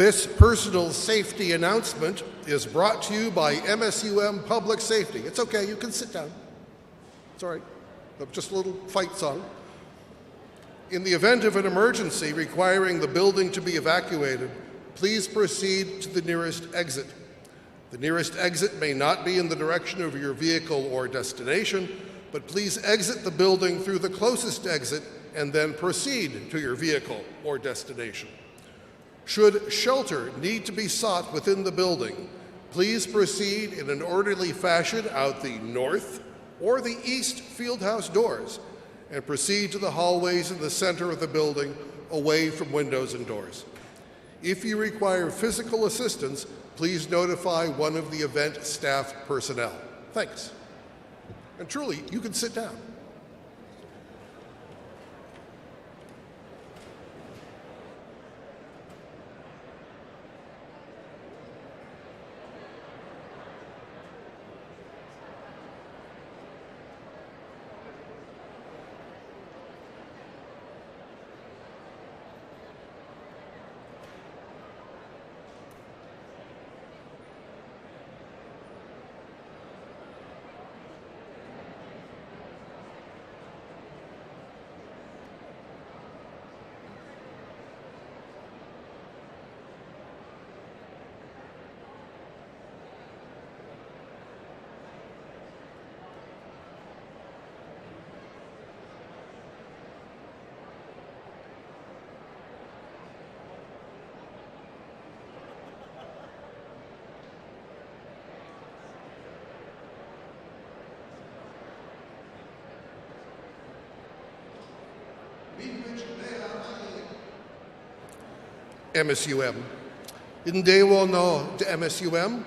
This personal safety announcement is brought to you by MSUM Public Safety. It's okay, you can sit down. It's all right. Just a little fight song. In the event of an emergency requiring the building to be evacuated, please proceed to the nearest exit. The nearest exit may not be in the direction of your vehicle or destination, but please exit the building through the closest exit and then proceed to your vehicle or destination. Should shelter need to be sought within the building, please proceed in an orderly fashion out the north or the east fieldhouse doors and proceed to the hallways in the center of the building away from windows and doors. If you require physical assistance, please notify one of the event staff personnel. Thanks. And truly, you can sit down. MSUM. Hindi wo no de MSUM.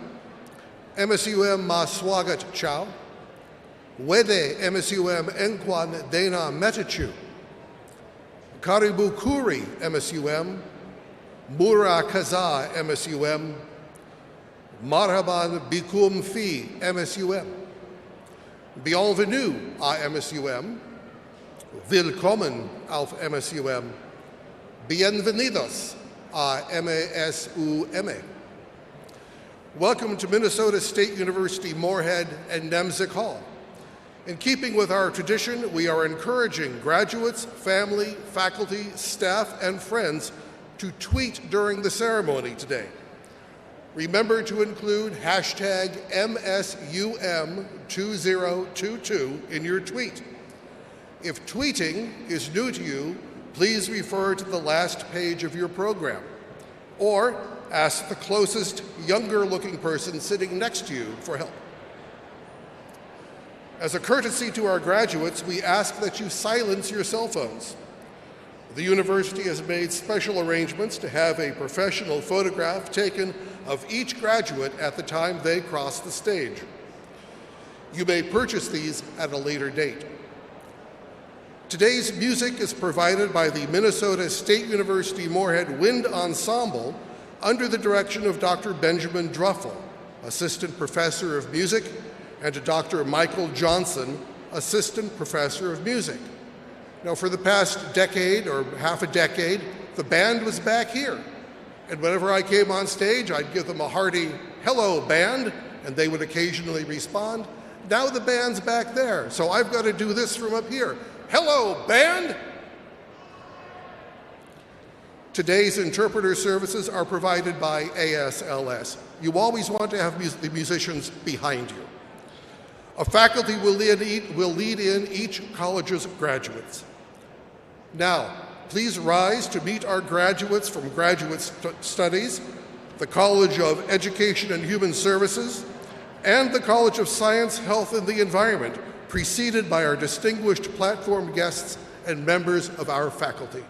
MSUM ma swagat chow. Wede MSUM enkwan dena metachu. Karibukuri MSUM, Murakaza MSUM, Marhaban Bikum Fi MSUM, Bienvenue à MSUM, Willkommen auf MSUM, Bienvenidos a MASUM. Welcome to Minnesota State University Moorhead and Nemzik Hall. In keeping with our tradition, we are encouraging graduates, family, faculty, staff, and friends to tweet during the ceremony today. Remember to include hashtag MSUM2022 in your tweet. If tweeting is new to you, please refer to the last page of your program, or ask the closest, younger-looking person sitting next to you for help. As a courtesy to our graduates, we ask that you silence your cell phones. The university has made special arrangements to have a professional photograph taken of each graduate at the time they cross the stage. You may purchase these at a later date. Today's music is provided by the Minnesota State University Moorhead Wind Ensemble under the direction of Dr. Benjamin Druffel, Assistant Professor of Music, and to Dr. Michael Johnson, Assistant Professor of Music. Now, for the past decade or half a decade, the band was back here. And whenever I came on stage, I'd give them a hearty, "Hello, band," and they would occasionally respond. Now the band's back there, so I've got to do this from up here. "Hello, band!" Today's interpreter services are provided by ASLS. You always want to have the musicians behind you. A faculty will lead in each college's graduates. Now, please rise to meet our graduates from Graduate Studies, the College of Education and Human Services, and the College of Science, Health, and the Environment, preceded by our distinguished platform guests and members of our faculty.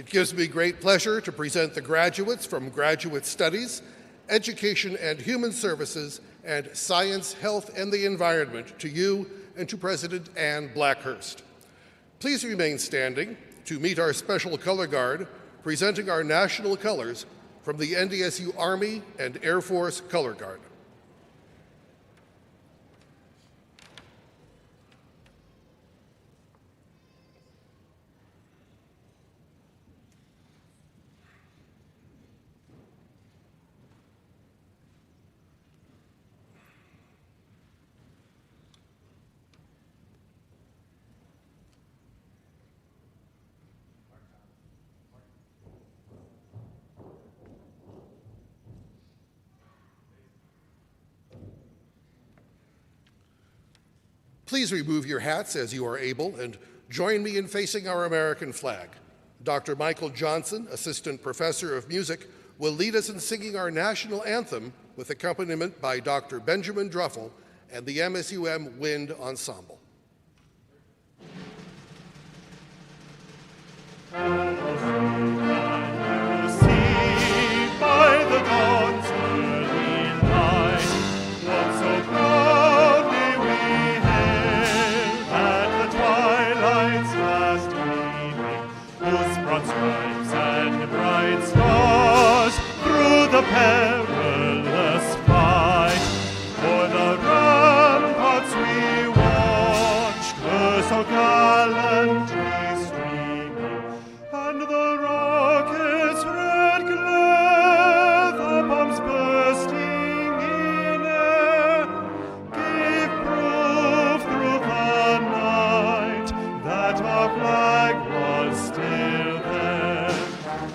It gives me great pleasure to present the graduates from Graduate Studies, Education and Human Services, and Science, Health, and the Environment to you and to President Ann Blackhurst. Please remain standing to meet our special color guard presenting our national colors from the NDSU Army and Air Force Color Guard. Please remove your hats as you are able and join me in facing our American flag. Dr. Michael Johnson, Assistant Professor of Music, will lead us in singing our national anthem with accompaniment by Dr. Benjamin Druffel and the MSUM Wind Ensemble. Stripes and bright stars through the perilous fight. For the ramparts we watched were so gallantly streaming, and the rockets' red glare, the bombs bursting in air, gave proof through the night that our flag was still there.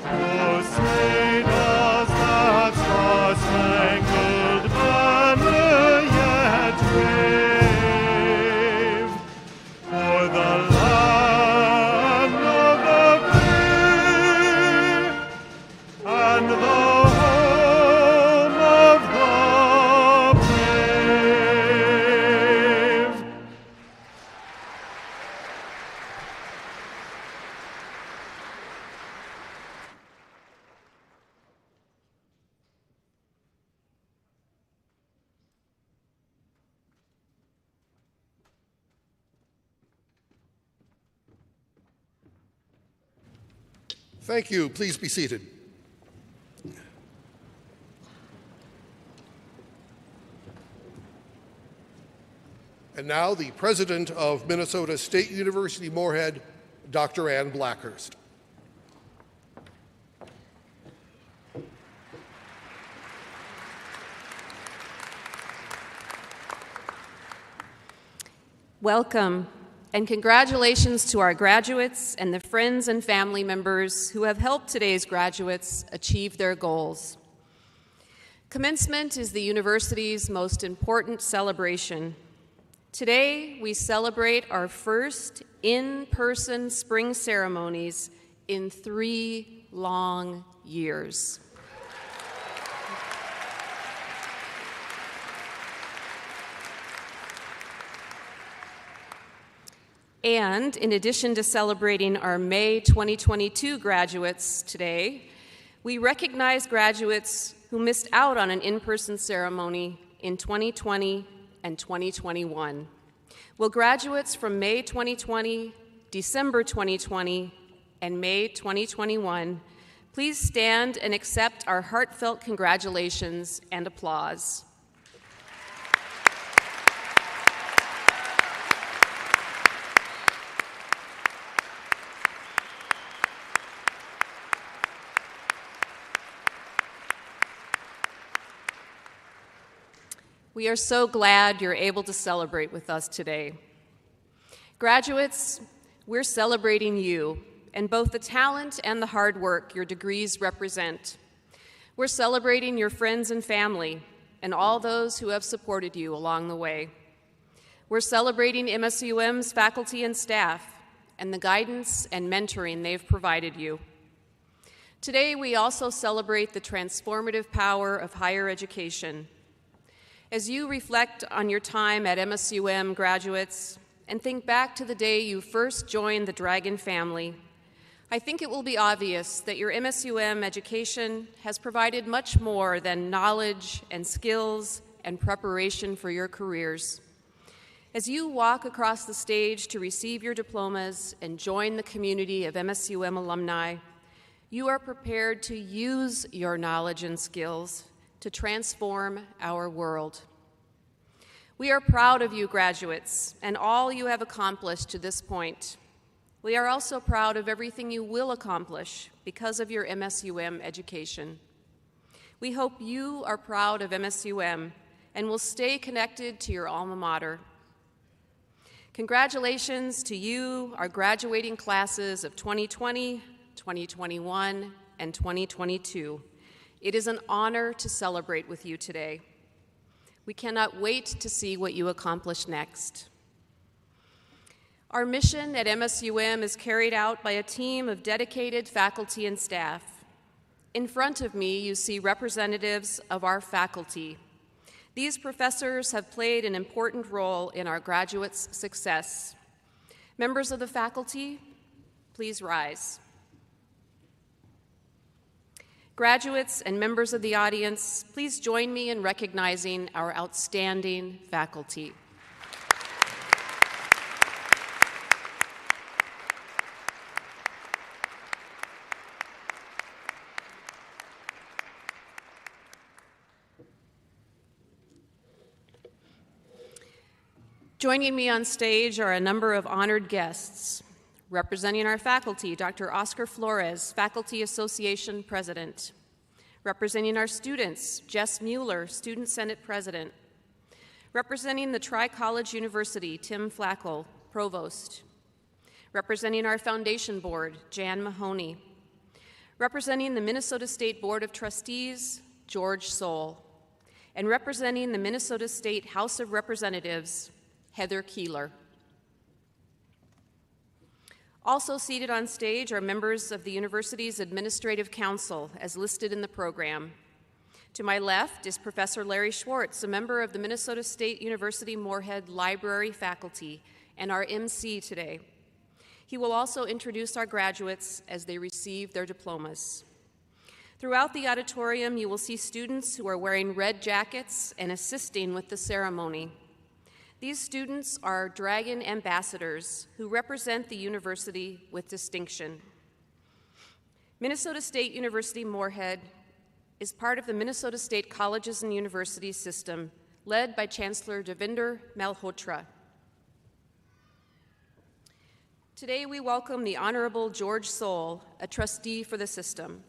Oh, say does that star-spangled banner yet wave for the land of the free and the home of the brave? Thank you. Please be seated. And now the President of Minnesota State University Moorhead, Dr. Ann Blackhurst. Welcome, and congratulations to our graduates and the friends and family members who have helped today's graduates achieve their goals. Commencement is the university's most important celebration. Today, we celebrate our first in-person spring ceremonies in 3 long years. And in addition to celebrating our May 2022 graduates today, we recognize graduates who missed out on an in-person ceremony in 2020 and 2021. Will graduates from May 2020, December 2020, and May 2021 please stand and accept our heartfelt congratulations and applause. We are so glad you're able to celebrate with us today. Graduates, we're celebrating you and both the talent and the hard work your degrees represent. We're celebrating your friends and family and all those who have supported you along the way. We're celebrating MSUM's faculty and staff and the guidance and mentoring they've provided you. Today, we also celebrate the transformative power of higher education. As you reflect on your time at MSUM, graduates, and think back to the day you first joined the Dragon family, I think it will be obvious that your MSUM education has provided much more than knowledge and skills and preparation for your careers. As you walk across the stage to receive your diplomas and join the community of MSUM alumni, you are prepared to use your knowledge and skills to transform our world. We are proud of you, graduates, and all you have accomplished to this point. We are also proud of everything you will accomplish because of your MSUM education. We hope you are proud of MSUM and will stay connected to your alma mater. Congratulations to you, our graduating classes of 2020, 2021, and 2022. It is an honor to celebrate with you today. We cannot wait to see what you accomplish next. Our mission at MSUM is carried out by a team of dedicated faculty and staff. In front of me, you see representatives of our faculty. These professors have played an important role in our graduates' success. Members of the faculty, please rise. Graduates and members of the audience, please join me in recognizing our outstanding faculty. Joining me on stage are a number of honored guests. Representing our faculty, Dr. Oscar Flores, Faculty Association President. Representing our students, Jess Mueller, Student Senate President. Representing the Tri-College University, Tim Flackel, Provost. Representing our Foundation Board, Jan Mahoney. Representing the Minnesota State Board of Trustees, George Soule. And representing the Minnesota State House of Representatives, Heather Keeler. Also seated on stage are members of the university's Administrative Council, as listed in the program. To my left is Professor Larry Schwartz, a member of the Minnesota State University Moorhead Library faculty and our MC today. He will also introduce our graduates as they receive their diplomas. Throughout the auditorium, you will see students who are wearing red jackets and assisting with the ceremony. These students are Dragon Ambassadors who represent the university with distinction. Minnesota State University Moorhead is part of the Minnesota State Colleges and Universities system, led by Chancellor Devinder Malhotra. Today we welcome the Honorable George Soule, a trustee for the system.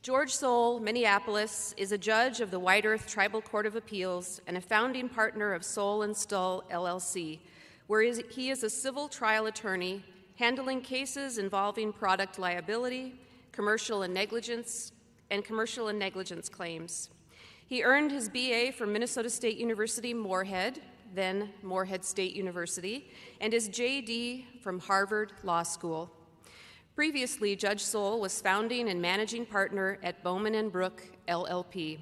George Soule, Minneapolis, is a judge of the White Earth Tribal Court of Appeals and a founding partner of Soule and Stull, LLC, where he is a civil trial attorney handling cases involving product liability, commercial and negligence claims. He earned his BA from Minnesota State University Moorhead, then Moorhead State University, and his JD from Harvard Law School. Previously, Judge Soule was founding and managing partner at Bowman & Brook, LLP.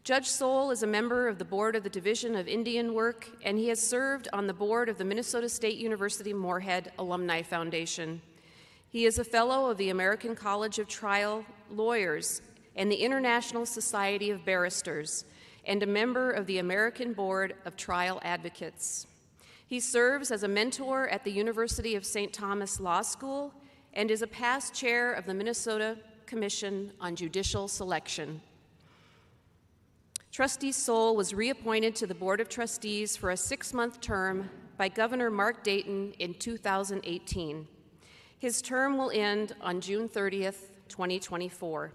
Judge Soule is a member of the board of the Division of Indian Work, and he has served on the board of the Minnesota State University Moorhead Alumni Foundation. He is a fellow of the American College of Trial Lawyers and the International Society of Barristers, and a member of the American Board of Trial Advocates. He serves as a mentor at the University of St. Thomas Law School and is a past chair of the Minnesota Commission on Judicial Selection. Trustee Soule was reappointed to the Board of Trustees for a 6-month term by Governor Mark Dayton in 2018. His term will end on June 30th, 2024.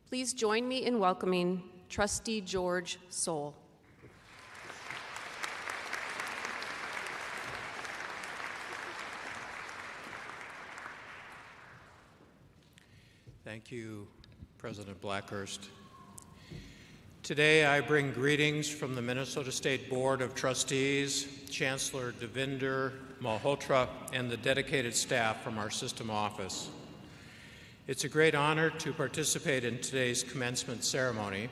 Please join me in welcoming Trustee George Soule. Thank you, President Blackhurst. Today I bring greetings from the Minnesota State Board of Trustees, Chancellor Devinder Malhotra, and the dedicated staff from our system office. It's a great honor to participate in today's commencement ceremony.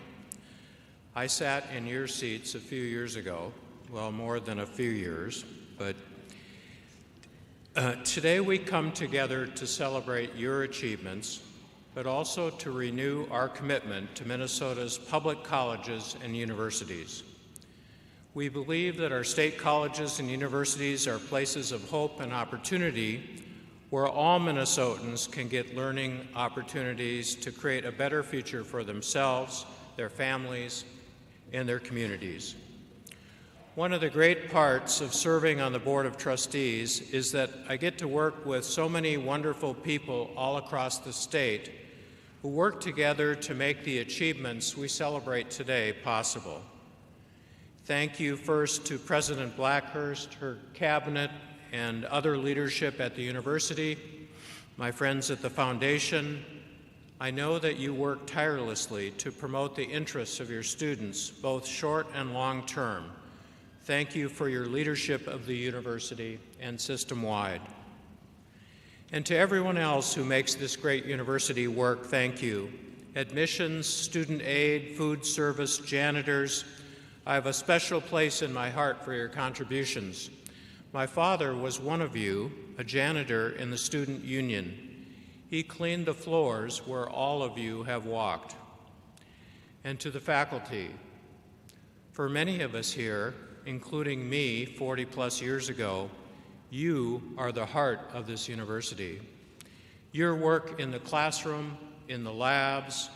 I sat in your seats a few years ago, well, more than a few years, but today we come together to celebrate your achievements, but also to renew our commitment to Minnesota's public colleges and universities. We believe that our state colleges and universities are places of hope and opportunity where all Minnesotans can get learning opportunities to create a better future for themselves, their families, and their communities. One of the great parts of serving on the Board of Trustees is that I get to work with so many wonderful people all across the state who work together to make the achievements we celebrate today possible. Thank you first to President Blackhurst, her cabinet, and other leadership at the university, my friends at the foundation. I know that you work tirelessly to promote the interests of your students, both short and long term. thank you for your leadership of the university and system-wide. And to everyone else who makes this great university work, thank you. Admissions, student aid, food service, janitors, I have a special place in my heart for your contributions. My father was one of you, a janitor in the student union. He cleaned the floors where all of you have walked. And to the faculty, for many of us here, including me 40-plus years ago, you are the heart of this university. Your work in the classroom, in the labs,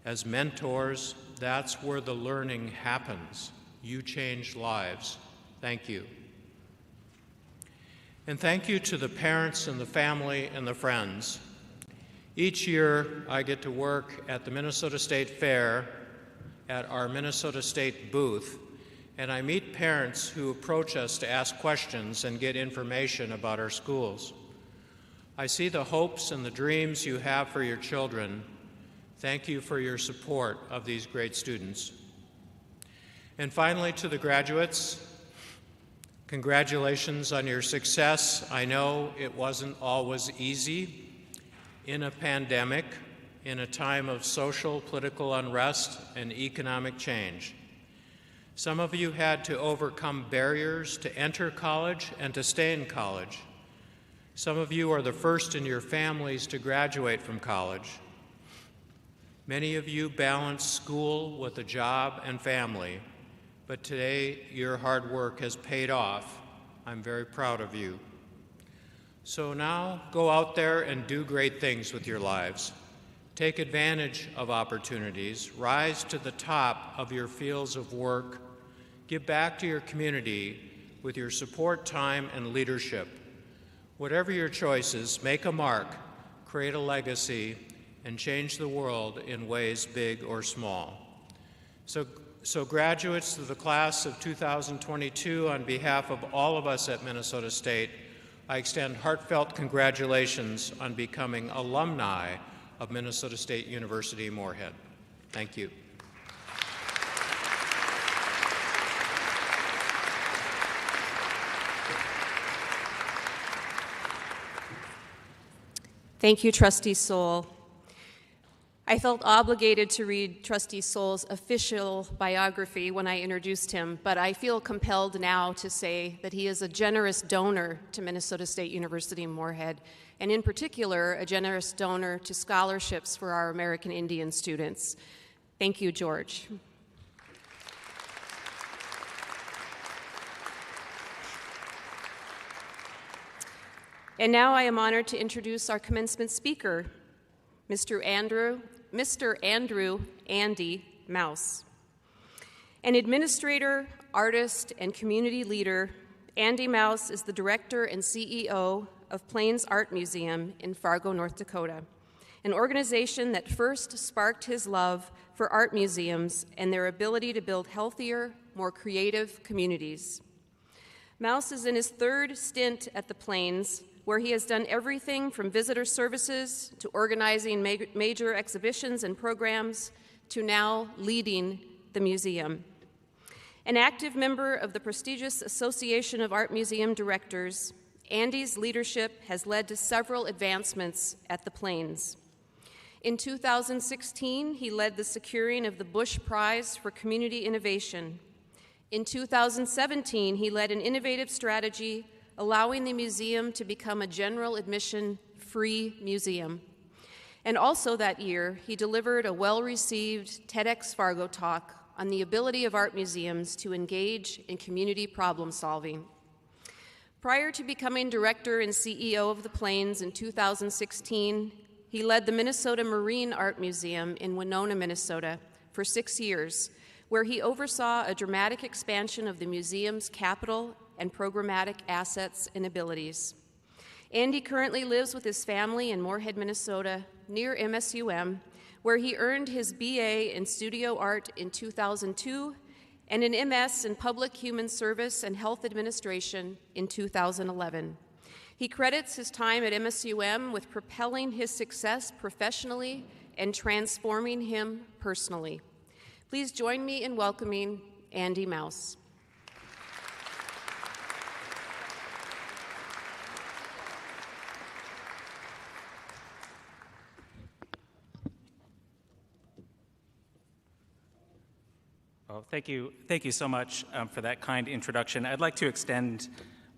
as mentors, that's where the learning happens. You change lives. Thank you. And thank you to the parents and the family and the friends. Each year, I get to work at the Minnesota State Fair at our Minnesota State booth, and I meet parents who approach us to ask questions and get information about our schools. I see the hopes and the dreams you have for your children. Thank you for your support of these great students. And finally, to the graduates, congratulations on your success. I know it wasn't always easy in a pandemic, in a time of social, political unrest and economic change. Some of you had to overcome barriers to enter college and to stay in college. Some of you are the first in your families to graduate from college. Many of you balance school with a job and family, but today your hard work has paid off. I'm very proud of you. So now go out there and do great things with your lives. Take advantage of opportunities, rise to the top of your fields of work, give back to your community with your support, time, and leadership. Whatever your choices, make a mark, create a legacy, and change the world in ways big or small. So graduates of the class of 2022, on behalf of all of us at Minnesota State, I extend heartfelt congratulations on becoming alumni of Minnesota State University Moorhead. Thank you. Thank you, Trustee Soul. I felt obligated to read Trustee Soul's official biography when I introduced him, but I feel compelled now to say that he is a generous donor to Minnesota State University Moorhead, and in particular, a generous donor to scholarships for our American Indian students. Thank you, George. And now I am honored to introduce our commencement speaker, Mr. Andrew Andy Mouse. An administrator, artist, and community leader, Andy Mouse is the director and CEO of Plains Art Museum in Fargo, North Dakota, an organization that first sparked his love for art museums and their ability to build healthier, more creative communities. Mouse is in his third stint at the Plains, where he has done everything from visitor services to organizing major exhibitions and programs to now leading the museum. An active member of the prestigious Association of Art Museum Directors, Andy's leadership has led to several advancements at the Plains. In 2016, he led the securing of the Bush Prize for Community Innovation. In 2017, he led an innovative strategy allowing the museum to become a general admission free museum. And also that year, he delivered a well-received TEDx Fargo talk on the ability of art museums to engage in community problem solving. Prior to becoming director and CEO of the Plains in 2016, he led the Minnesota Marine Art Museum in Winona, Minnesota for 6 years, where he oversaw a dramatic expansion of the museum's capital and programmatic assets and abilities. Andy currently lives with his family in Moorhead, Minnesota, near MSUM, where he earned his BA in studio art in 2002 and an MS in Public Human Service and Health Administration in 2011. He credits his time at MSUM with propelling his success professionally and transforming him personally. Please join me in welcoming Andy Mouse. Well, thank you so much for that kind introduction. I'd like to extend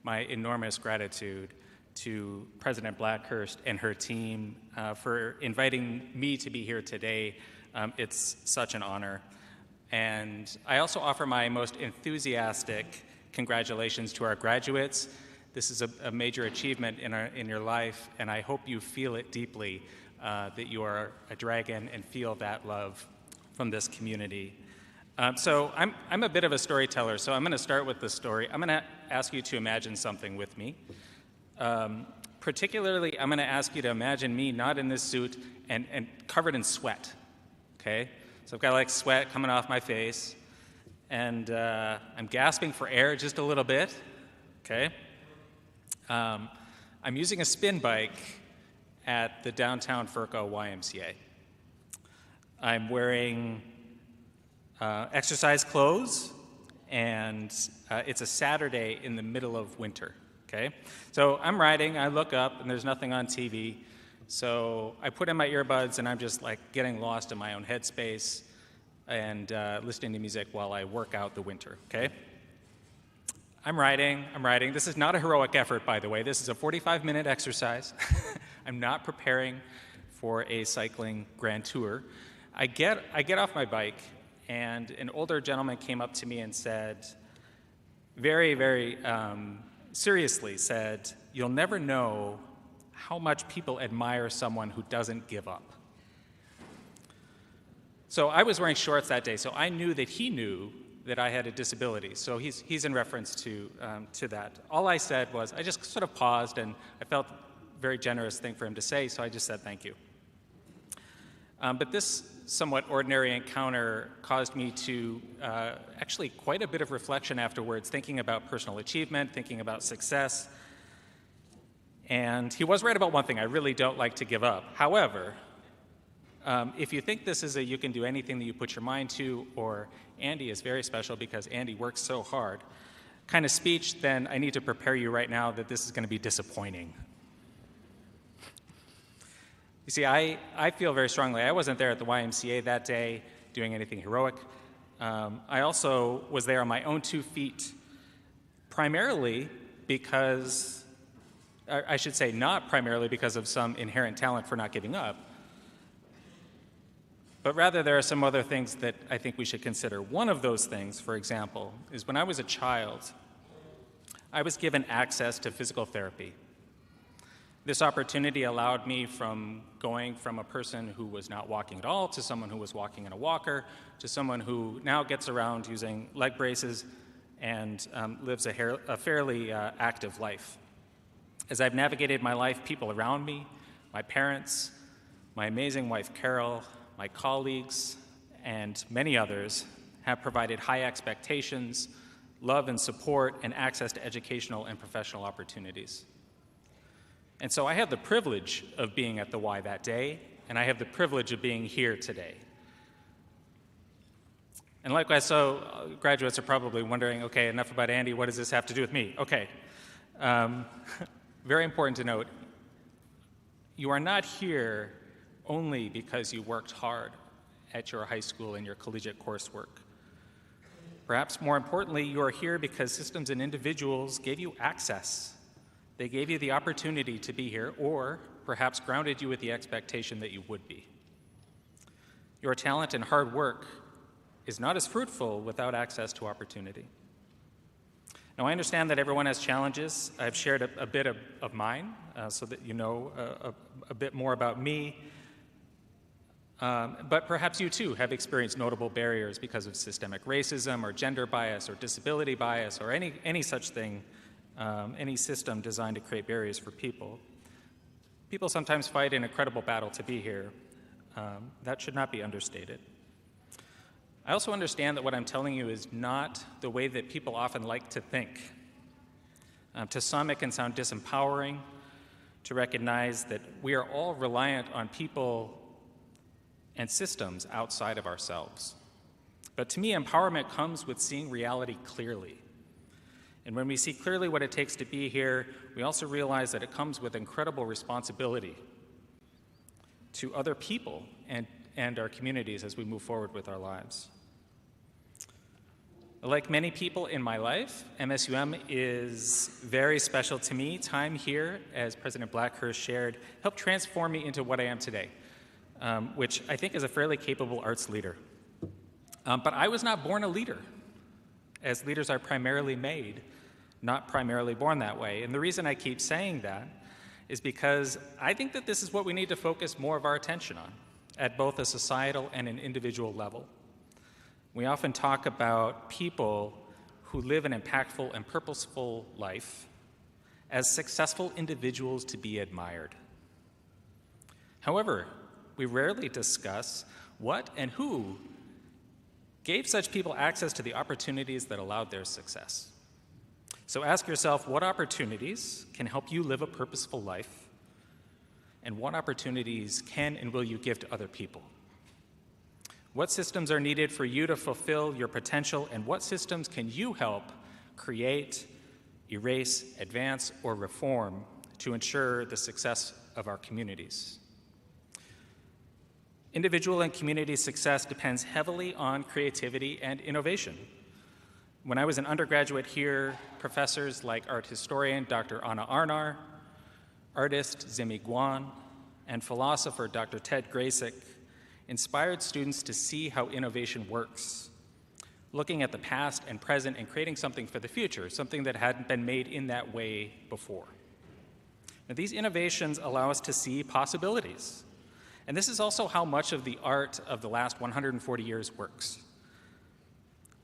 my enormous gratitude to President Blackhurst and her team for inviting me to be here today. It's such an honor. And I also offer my most enthusiastic congratulations to our graduates. This is a major achievement in your life, and I hope you feel it deeply, that you are a dragon and feel that love from this community. So I'm a bit of a storyteller, so I'm going to start with the story. I'm going to ask you to imagine something with me. Particularly, I'm going to ask you to imagine me not in this suit and covered in sweat, okay? So I've got like sweat coming off my face, and I'm gasping for air just a little bit, okay? I'm using a spin bike at the downtown Furco YMCA. I'm wearing exercise clothes, and it's a Saturday in the middle of winter, okay? So I'm riding, I look up, and there's nothing on TV, so I put in my earbuds, and I'm just like getting lost in my own headspace and listening to music while I work out the winter, okay? I'm riding. This is not a heroic effort, by the way. This is a 45-minute exercise. I'm not preparing for a cycling grand tour. I get off my bike, and an older gentleman came up to me and said, very, very seriously said, "You'll never know how much people admire someone who doesn't give up." So I was wearing shorts that day, so I knew that he knew that I had a disability. So he's in reference to that. All I said was, I just sort of paused, and I felt a very generous thing for him to say, so I just said thank you. But this somewhat ordinary encounter caused me to actually quite a bit of reflection afterwards, thinking about personal achievement, thinking about success. And he was right about one thing: I really don't like to give up. However, if you think this is a you can do anything that you put your mind to, or Andy is very special because Andy works so hard kind of speech, then I need to prepare you right now that this is going to be disappointing. You see, I feel very strongly. I wasn't there at the YMCA that day doing anything heroic. I also was there on my own 2 feet, primarily because, I should say not primarily because of some inherent talent for not giving up, but rather there are some other things that I think we should consider. One of those things, for example, is when I was a child, I was given access to physical therapy. This opportunity allowed me from going from a person who was not walking at all to someone who was walking in a walker to someone who now gets around using leg braces and lives a fairly active life. As I've navigated my life, people around me, my parents, my amazing wife Carol, my colleagues, and many others have provided high expectations, love and support, and access to educational and professional opportunities. And so I had the privilege of being at the Y that day, and I have the privilege of being here today. And likewise, so graduates are probably wondering, okay, enough about Andy, what does this have to do with me? Okay, very important to note, you are not here only because you worked hard at your high school and your collegiate coursework. Perhaps more importantly, you are here because systems and individuals gave you access. They gave you the opportunity to be here, or perhaps grounded you with the expectation that you would be. Your talent and hard work is not as fruitful without access to opportunity. Now, I understand that everyone has challenges. I've shared a bit of mine so that you know a bit more about me. But perhaps you too have experienced notable barriers because of systemic racism or gender bias or disability bias or any such thing, any system designed to create barriers for people. People sometimes fight an incredible battle to be here. That should not be understated. I also understand that what I'm telling you is not the way that people often like to think. To some, it can sound disempowering to recognize that we are all reliant on people and systems outside of ourselves. But to me, empowerment comes with seeing reality clearly. And when we see clearly what it takes to be here, we also realize that it comes with incredible responsibility to other people and our communities as we move forward with our lives. Like many people in my life, MSUM is very special to me. Time here, as President Blackhurst shared, helped transform me into what I am today, which I think is a fairly capable arts leader. But I was not born a leader, as leaders are primarily made, not primarily born that way. And the reason I keep saying that is because I think that this is what we need to focus more of our attention on, at both a societal and an individual level. We often talk about people who live an impactful and purposeful life as successful individuals to be admired. However, we rarely discuss what and who gave such people access to the opportunities that allowed their success. So ask yourself, what opportunities can help you live a purposeful life, and what opportunities can and will you give to other people? What systems are needed for you to fulfill your potential, and what systems can you help create, erase, advance, or reform to ensure the success of our communities? Individual and community success depends heavily on creativity and innovation. When I was an undergraduate here, professors like art historian Dr. Anna Arnar, artist Zimi Guan, and philosopher Dr. Ted Graysick inspired students to see how innovation works, looking at the past and present and creating something for the future, something that hadn't been made in that way before. Now, these innovations allow us to see possibilities. And this is also how much of the art of the last 140 years works.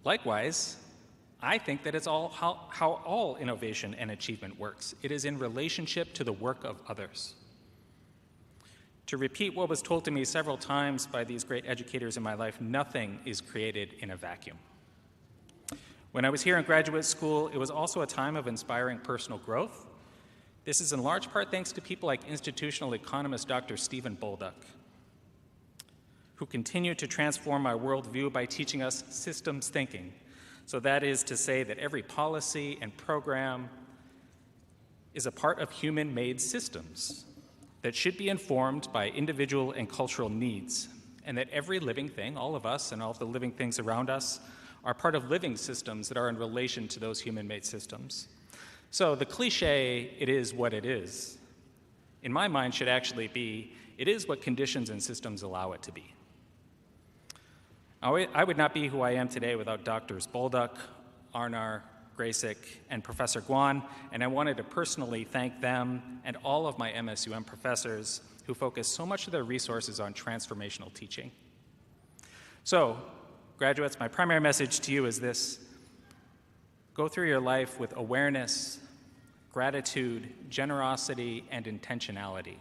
Likewise, I think that it's how all innovation and achievement works. It is in relationship to the work of others. To repeat what was told to me several times by these great educators in my life, nothing is created in a vacuum. When I was here in graduate school, it was also a time of inspiring personal growth. This is in large part thanks to people like institutional economist Dr. Stephen Bolduc, who continued to transform my worldview by teaching us systems thinking. So that is to say that every policy and program is a part of human-made systems that should be informed by individual and cultural needs, and that every living thing, all of us and all of the living things around us, are part of living systems that are in relation to those human-made systems. So the cliche, "it is what it is," in my mind should actually be, "it is what conditions and systems allow it to be." I would not be who I am today without Drs. Bolduc, Arnar, Graysick, and Professor Guan, and I wanted to personally thank them and all of my MSUM professors who focus so much of their resources on transformational teaching. So, graduates, my primary message to you is this: go through your life with awareness, gratitude, generosity, and intentionality.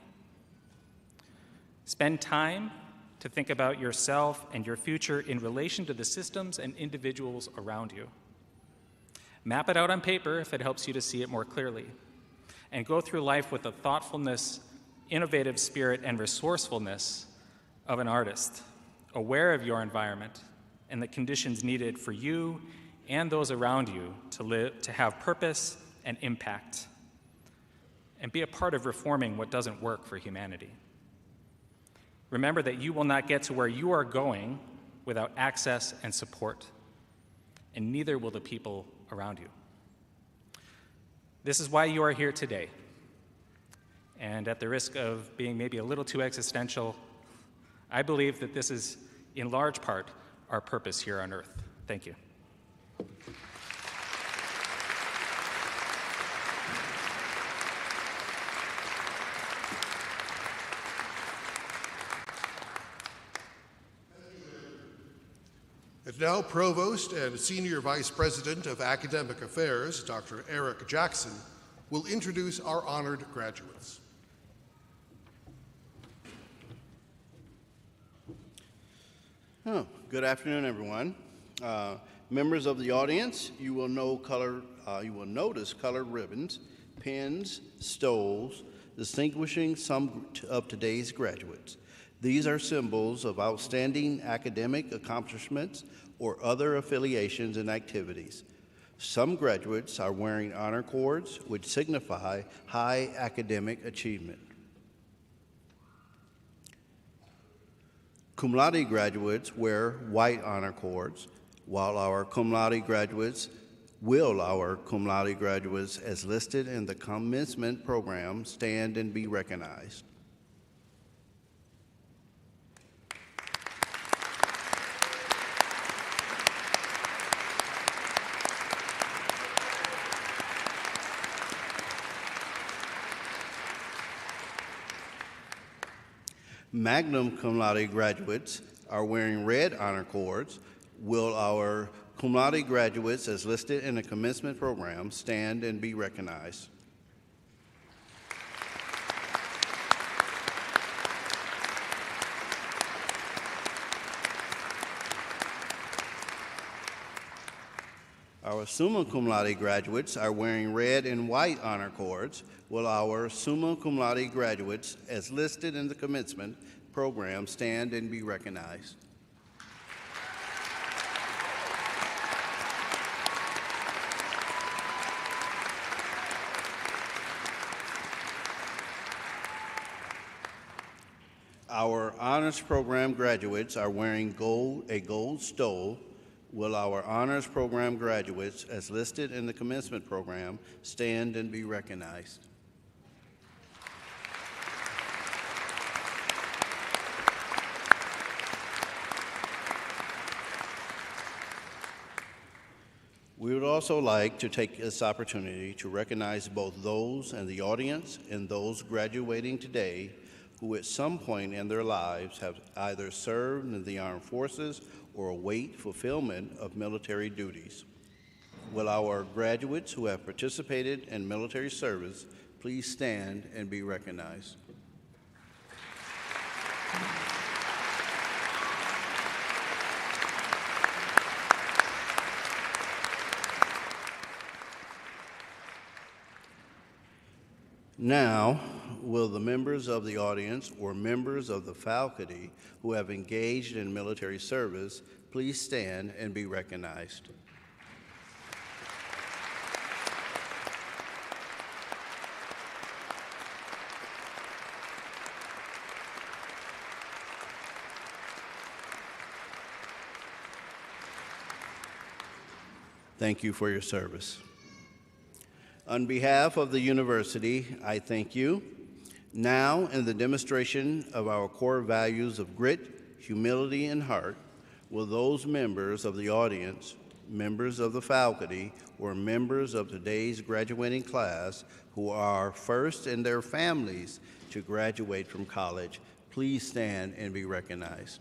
Spend time to think about yourself and your future in relation to the systems and individuals around you. Map it out on paper if it helps you to see it more clearly. And go through life with the thoughtfulness, innovative spirit, and resourcefulness of an artist, aware of your environment and the conditions needed for you and those around you to live, to have purpose and impact, and be a part of reforming what doesn't work for humanity. Remember that you will not get to where you are going without access and support, and neither will the people around you. This is why you are here today. And at the risk of being maybe a little too existential, I believe that this is, in large part, our purpose here on earth. Thank you. And now, Provost and Senior Vice President of Academic Affairs, Dr. Eric Jackson, will introduce our honored graduates. Good afternoon, everyone. Members of the audience, you will notice colored ribbons, pins, stoles, distinguishing some of today's graduates. These are symbols of outstanding academic accomplishments or other affiliations and activities. Some graduates are wearing honor cords, which signify high academic achievement. Cum laude graduates wear white honor cords, Will our cum laude graduates as listed in the commencement program stand and be recognized? Magna cum laude graduates are wearing red honor cords. Will our cum laude graduates as listed in the commencement program stand and be recognized? Our summa cum laude graduates are wearing red and white honor cords. Will our summa cum laude graduates as listed in the commencement program stand and be recognized? Our honors program graduates are wearing a gold stole. Will our honors program graduates, as listed in the commencement program, stand and be recognized? We would also like to take this opportunity to recognize both those in the audience and those graduating today who at some point in their lives have either served in the armed forces or await fulfillment of military duties. Will our graduates who have participated in military service please stand and be recognized? Now, will the members of the audience or members of the faculty who have engaged in military service please stand and be recognized? Thank you for your service. On behalf of the university, I thank you. Now, in the demonstration of our core values of grit, humility, and heart, will those members of the audience, members of the faculty, or members of today's graduating class who are first in their families to graduate from college, please stand and be recognized.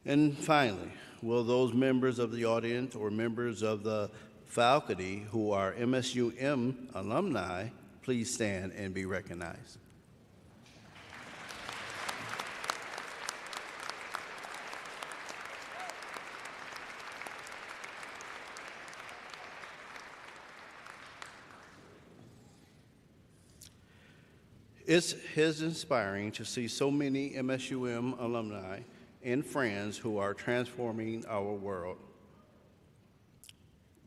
And finally, will those members of the audience or members of the faculty who are MSUM alumni please stand and be recognized? It's inspiring to see so many MSUM alumni and friends who are transforming our world.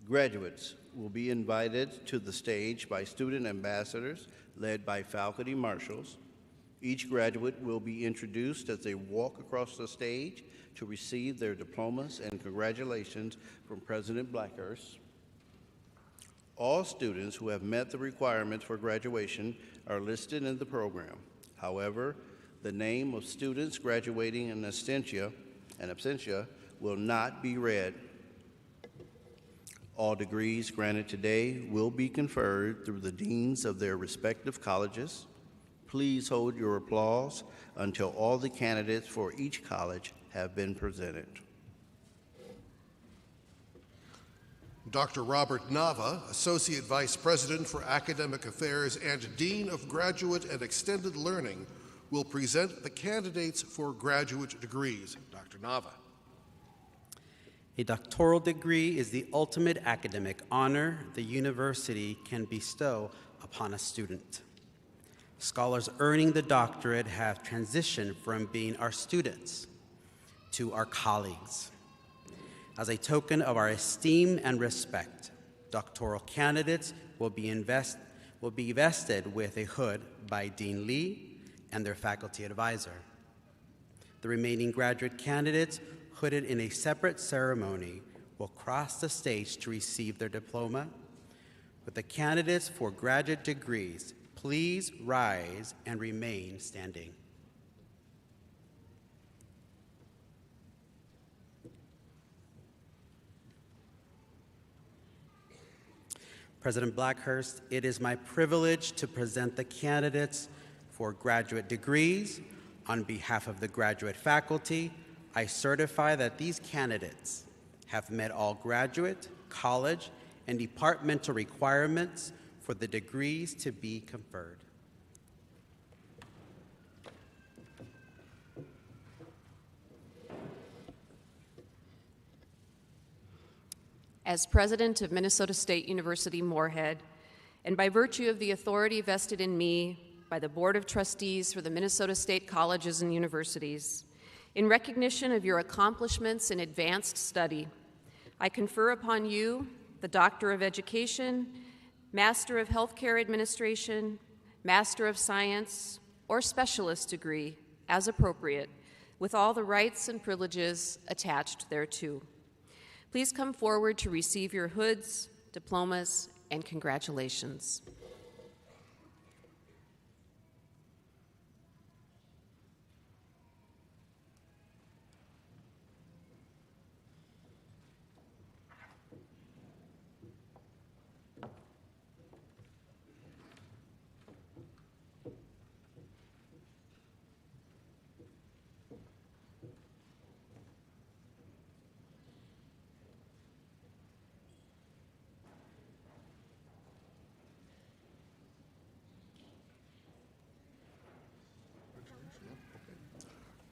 Graduates will be invited to the stage by student ambassadors led by faculty marshals. Each graduate will be introduced as they walk across the stage to receive their diplomas and congratulations from President Blackhurst. All students who have met the requirements for graduation are listed in the program. However, the name of students graduating in absentia will not be read. All degrees granted today will be conferred through the deans of their respective colleges. Please hold your applause until all the candidates for each college have been presented. Dr. Robert Nava, Associate Vice President for Academic Affairs and Dean of Graduate and Extended Learning, will present the candidates for graduate degrees. Dr. Nava. A doctoral degree is the ultimate academic honor the university can bestow upon a student. Scholars earning the doctorate have transitioned from being our students to our colleagues. As a token of our esteem and respect, doctoral candidates will be vested with a hood by Dean Lee and their faculty advisor. The remaining graduate candidates, hooded in a separate ceremony, will cross the stage to receive their diploma. With the candidates for graduate degrees, please rise and remain standing. President Blackhurst, it is my privilege to present the candidates for graduate degrees. On behalf of the graduate faculty, I certify that these candidates have met all graduate, college, and departmental requirements for the degrees to be conferred. As president of Minnesota State University Moorhead, and by virtue of the authority vested in me by the Board of Trustees for the Minnesota State Colleges and Universities, in recognition of your accomplishments in advanced study, I confer upon you the Doctor of Education, Master of Healthcare Administration, Master of Science, or Specialist degree, as appropriate, with all the rights and privileges attached thereto. Please come forward to receive your hoods, diplomas, and congratulations.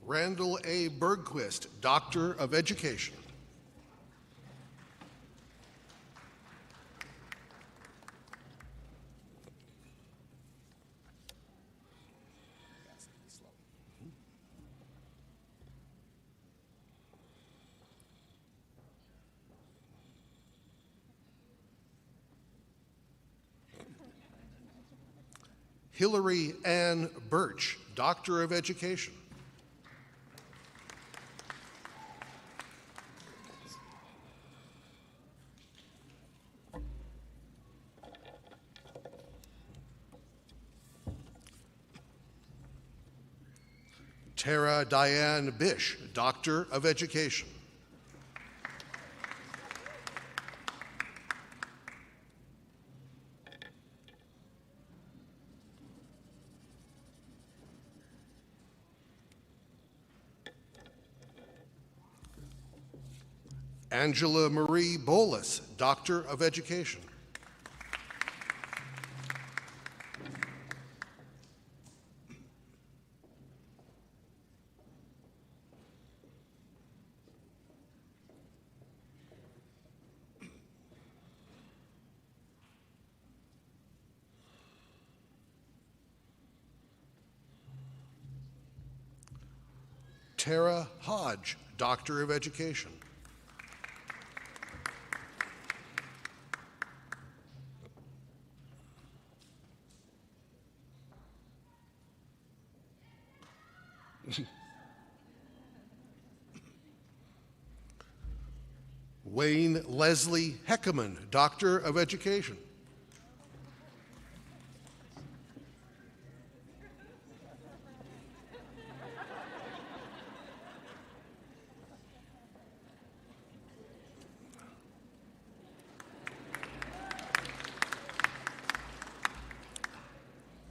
Randall A. Bergquist, Doctor of Education. Hillary Ann Birch, Doctor of Education. Tara Diane Bish, Doctor of Education. Angela Marie Bolus, Doctor of Education. Tara Hodge, Doctor of Education. Wayne Leslie Heckeman, Doctor of Education.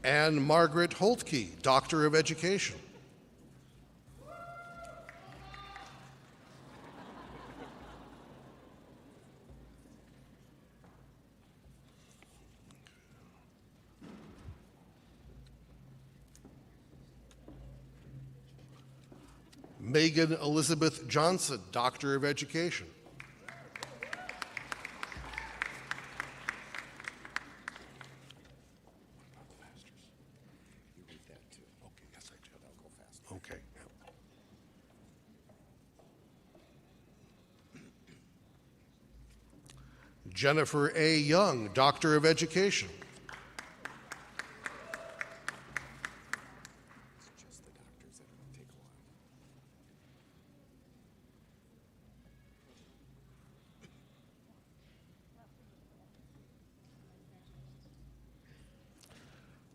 Anne Margaret Holtke, Doctor of Education. Megan Elizabeth Johnson, Doctor of Education. Okay. Jennifer A. Young, Doctor of Education.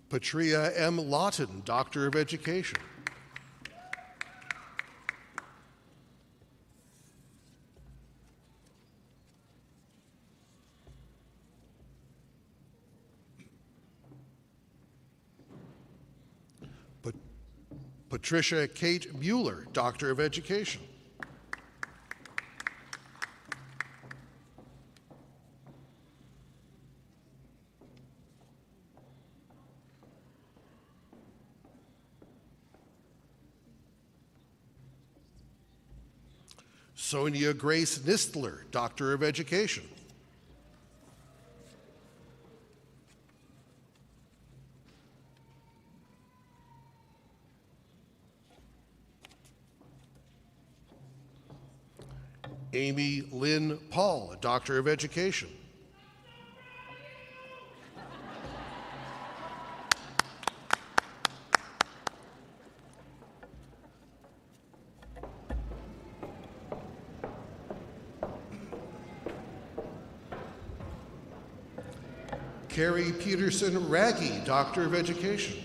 Patria M. Lawton, Doctor of Education. Patricia Kate Mueller, Doctor of Education. Sonia Grace Nistler, Doctor of Education. Amy Lynn Paul, Doctor of Education. Carrie Peterson Raggy, Doctor of Education.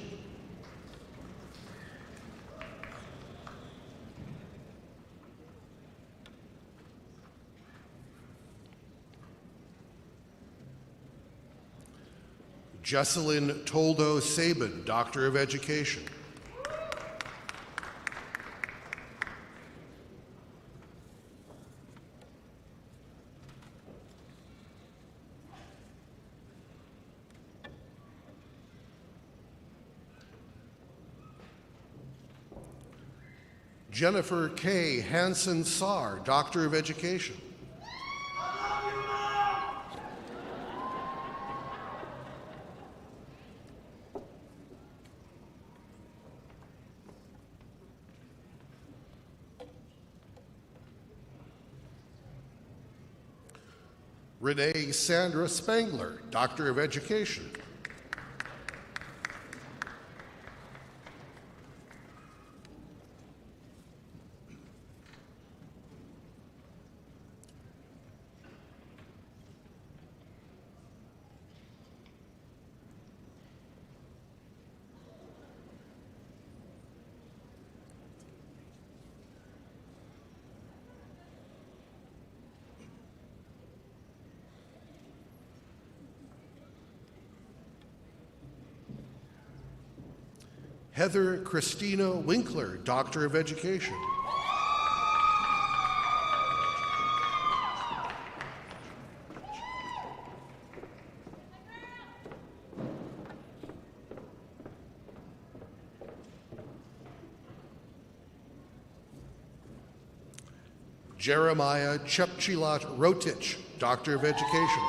Jesselyn Toldo Sabin, Doctor of Education. Jennifer K. Hansen-Saar, Doctor of Education. Renee Sandra Spangler, Doctor of Education. Heather Christina Winkler, Doctor of Education. Jeremiah Chepchilat Rotich, Doctor of Education.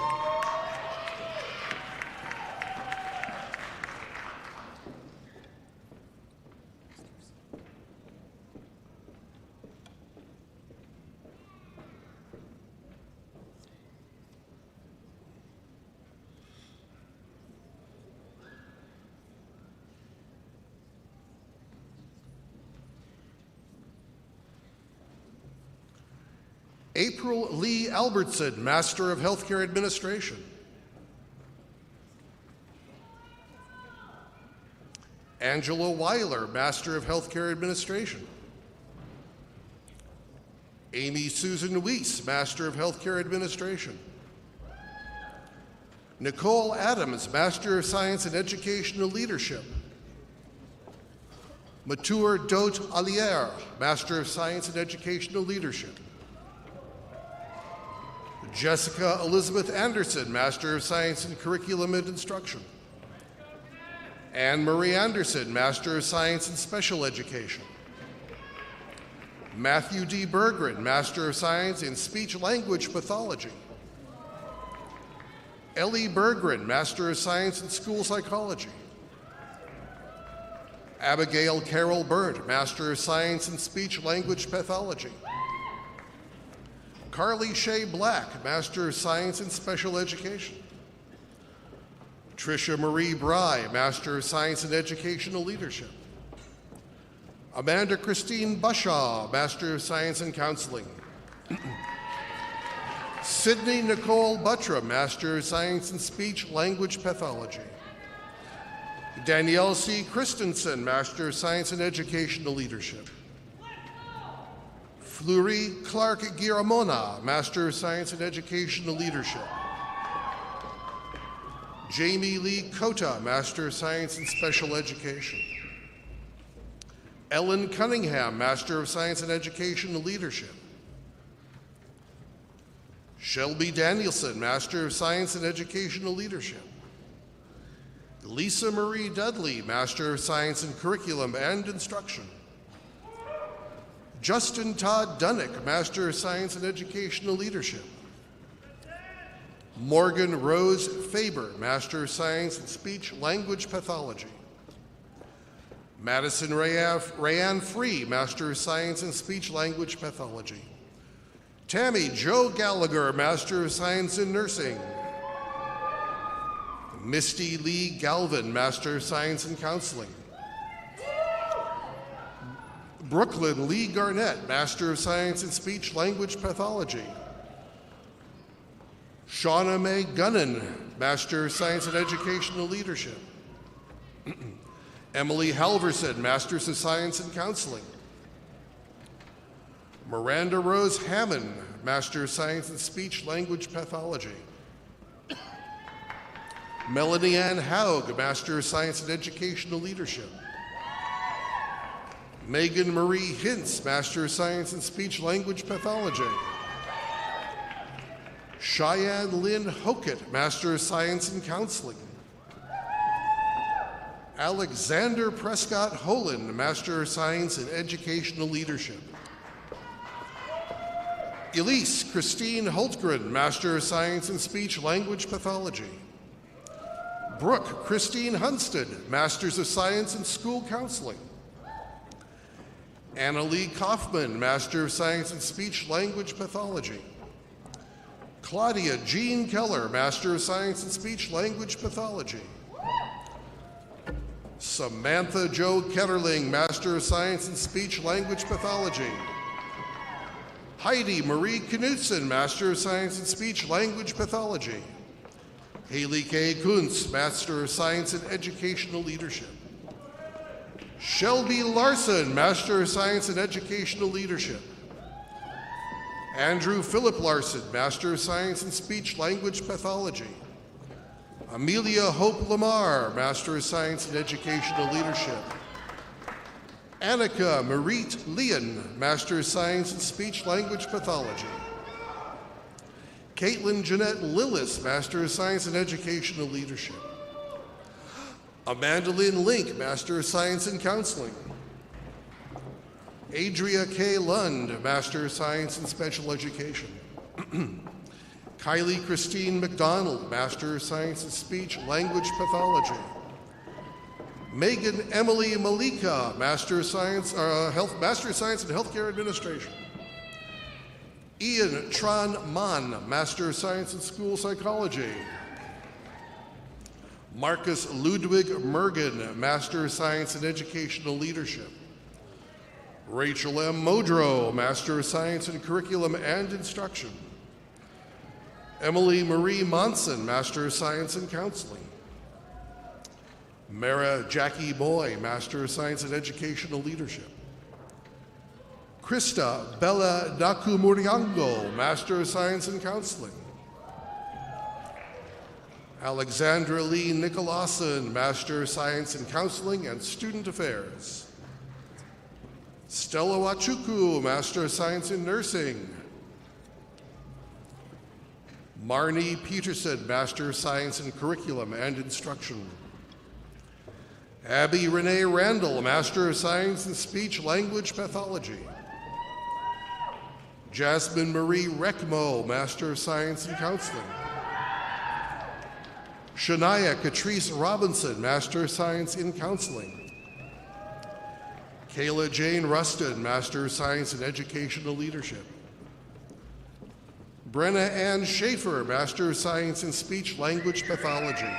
April Lee Albertson, Master of Healthcare Administration. Angela Weiler, Master of Healthcare Administration. Amy Susan Weiss, Master of Healthcare Administration. Nicole Adams, Master of Science in Educational Leadership. Matur Dot Alier, Master of Science in Educational Leadership. Jessica Elizabeth Anderson, Master of Science in Curriculum and Instruction. Anne Marie Anderson, Master of Science in Special Education. Matthew D. Berggren, Master of Science in Speech Language Pathology. Ellie Berggren, Master of Science in School Psychology. Abigail Carol Berndt, Master of Science in Speech Language Pathology. Carly Shea Black, Master of Science in Special Education. Tricia Marie Bry, Master of Science in Educational Leadership. Amanda Christine Bushaw, Master of Science in Counseling. Sydney Nicole Buttra, Master of Science in Speech Language Pathology. Danielle C. Christensen, Master of Science in Educational Leadership. Fleury Clark Giramona, Master of Science in Educational Leadership. Jamie Lee Cota, Master of Science in Special Education. Ellen Cunningham, Master of Science in Educational Leadership. Shelby Danielson, Master of Science in Educational Leadership. Lisa Marie Dudley, Master of Science in Curriculum and Instruction. Justin Todd Dunnick, Master of Science in Educational Leadership. Morgan Rose Faber, Master of Science in Speech Language Pathology. Madison Rayanne Free, Master of Science in Speech Language Pathology. Tammy Jo Gallagher, Master of Science in Nursing. Misty Lee Galvin, Master of Science in Counseling. Brooklyn Lee Garnett, Master of Science in Speech Language Pathology. Shauna Mae Gunnan, Master of Science in Educational Leadership. Emily Halverson, Masters of Science in Counseling. Miranda Rose Hammond, Master of Science in Speech Language Pathology. Melanie Ann Haug, Master of Science in Educational Leadership. Megan Marie Hintz, Master of Science in Speech Language Pathology. Cheyenne Lynn Hokett, Master of Science in Counseling. Alexander Prescott Holen, Master of Science in Educational Leadership. Elise Christine Holtgren, Master of Science in Speech Language Pathology. Brooke Christine Hunstead, Masters of Science in School Counseling. Anna Lee Kaufman, Master of Science in Speech Language Pathology. Claudia Jean Keller, Master of Science in Speech Language Pathology. Samantha Jo Ketterling, Master of Science in Speech Language Pathology. Heidi Marie Knudsen, Master of Science in Speech Language Pathology. Haley K. Kuntz, Master of Science in Educational Leadership. Shelby Larson, Master of Science in Educational Leadership. Andrew Philip Larson, Master of Science in Speech Language Pathology. Amelia Hope Lamar, Master of Science in Educational Leadership. Annika Marit Leon, Master of Science in Speech Language Pathology. Caitlin Jeanette Lillis, Master of Science in Educational Leadership. Amanda Lynn Link, Master of Science in Counseling. Adria K. Lund, Master of Science in Special Education. Kylie Christine McDonald, Master of Science in Speech Language Pathology. Megan Emily Malika, Master of Science in Healthcare Administration. Ian Tran Mann, Master of Science in School Psychology. Marcus Ludwig Mergen, Master of Science in Educational Leadership. Rachel M. Modrow, Master of Science in Curriculum and Instruction. Emily Marie Monson, Master of Science in Counseling. Mara Jackie Boy, Master of Science in Educational Leadership. Krista Bella Nakumuriango, Master of Science in Counseling. Alexandra Lee Nicolason, Master of Science in Counseling and Student Affairs. Stella Wachuku, Master of Science in Nursing. Marnie Peterson, Master of Science in Curriculum and Instruction. Abby Renee Randall, Master of Science in Speech Language Pathology. Jasmine Marie Reckmo, Master of Science in Counseling. Shania Catrice Robinson, Master of Science in Counseling. Kayla Jane Rustin, Master of Science in Educational Leadership. Brenna Ann Schaefer, Master of Science in Speech Language Pathology.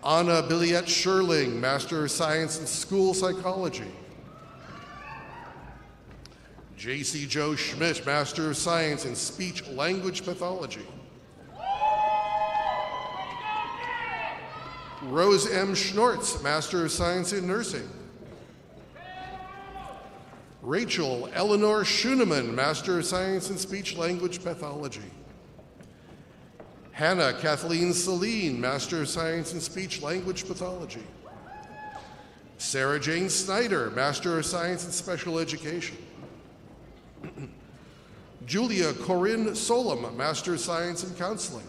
Anna Billiette Sherling, Master of Science in School Psychology. J.C. Joe Schmidt, Master of Science in Speech Language Pathology. Rose M. Schnortz, Master of Science in Nursing. Rachel Eleanor Schuneman, Master of Science in Speech Language Pathology. Hannah Kathleen Celine, Master of Science in Speech Language Pathology. Sarah Jane Snyder, Master of Science in Special Education. Julia Corinne Solom, Master of Science in Counseling.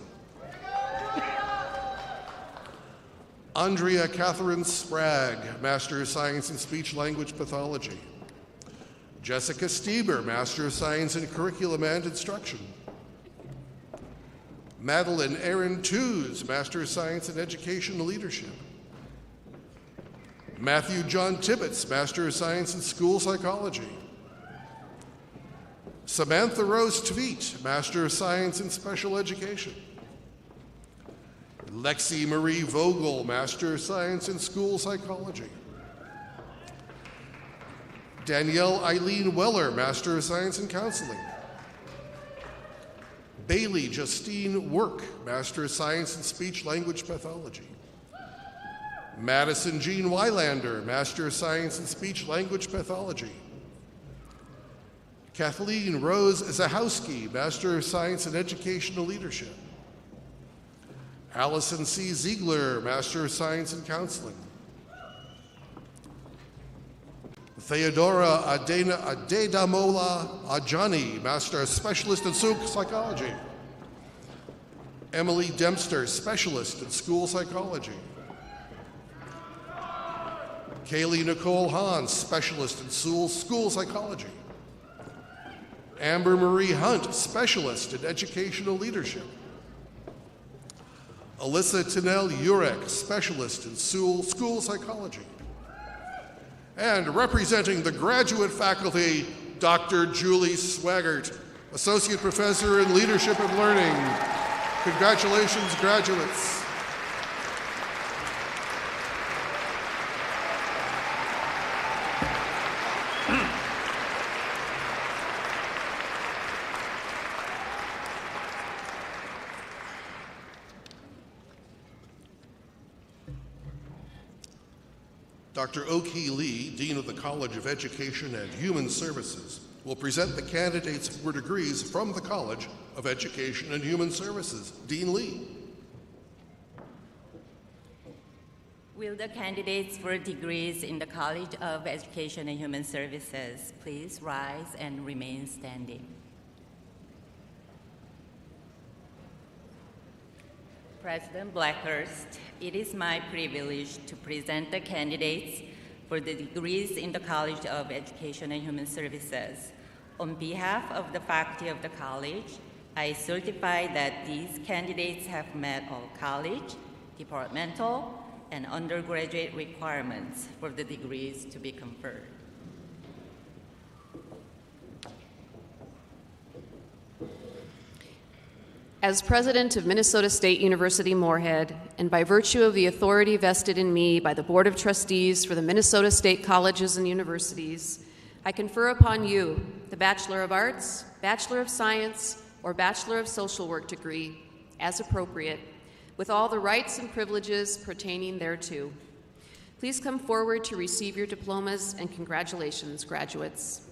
Andrea Catherine Sprague, Master of Science in Speech Language Pathology. Jessica Stieber, Master of Science in Curriculum and Instruction. Madeline Aaron Tews, Master of Science in Educational Leadership. Matthew John Tibbetts, Master of Science in School Psychology. Samantha Rose Tveet, Master of Science in Special Education. Lexi Marie Vogel, Master of Science in School Psychology. Danielle Eileen Weller, Master of Science in Counseling. Bailey Justine Work, Master of Science in Speech Language Pathology. Madison Jean Weilander, Master of Science in Speech Language Pathology. Kathleen Rose Zahowski, Master of Science in Educational Leadership. Allison C. Ziegler, Master of Science in Counseling. Theodora Adedamola Ajani, Master Specialist in School Psychology. Emily Dempster, Specialist in School Psychology. Kaylee Nicole Hahn, Specialist in School Psychology. Amber Marie Hunt, Specialist in Educational Leadership. Alyssa Tinell Urek, Specialist in School Psychology. And representing the graduate faculty, Dr. Julie Swaggart, Associate Professor in Leadership and Learning. Congratulations, graduates. Dr. Oki Lee, Dean of the College of Education and Human Services, will present the candidates for degrees from the College of Education and Human Services. Dean Lee. Will the candidates for degrees in the College of Education and Human Services please rise and remain standing? President Blackhurst, it is my privilege to present the candidates for the degrees in the College of Education and Human Services. On behalf of the faculty of the college, I certify that these candidates have met all college, departmental, and undergraduate requirements for the degrees to be conferred. As president of Minnesota State University Moorhead, and by virtue of the authority vested in me by the Board of Trustees for the Minnesota State Colleges and Universities, I confer upon you the Bachelor of Arts, Bachelor of Science, or Bachelor of Social Work degree, as appropriate, with all the rights and privileges pertaining thereto. Please come forward to receive your diplomas, and congratulations, graduates.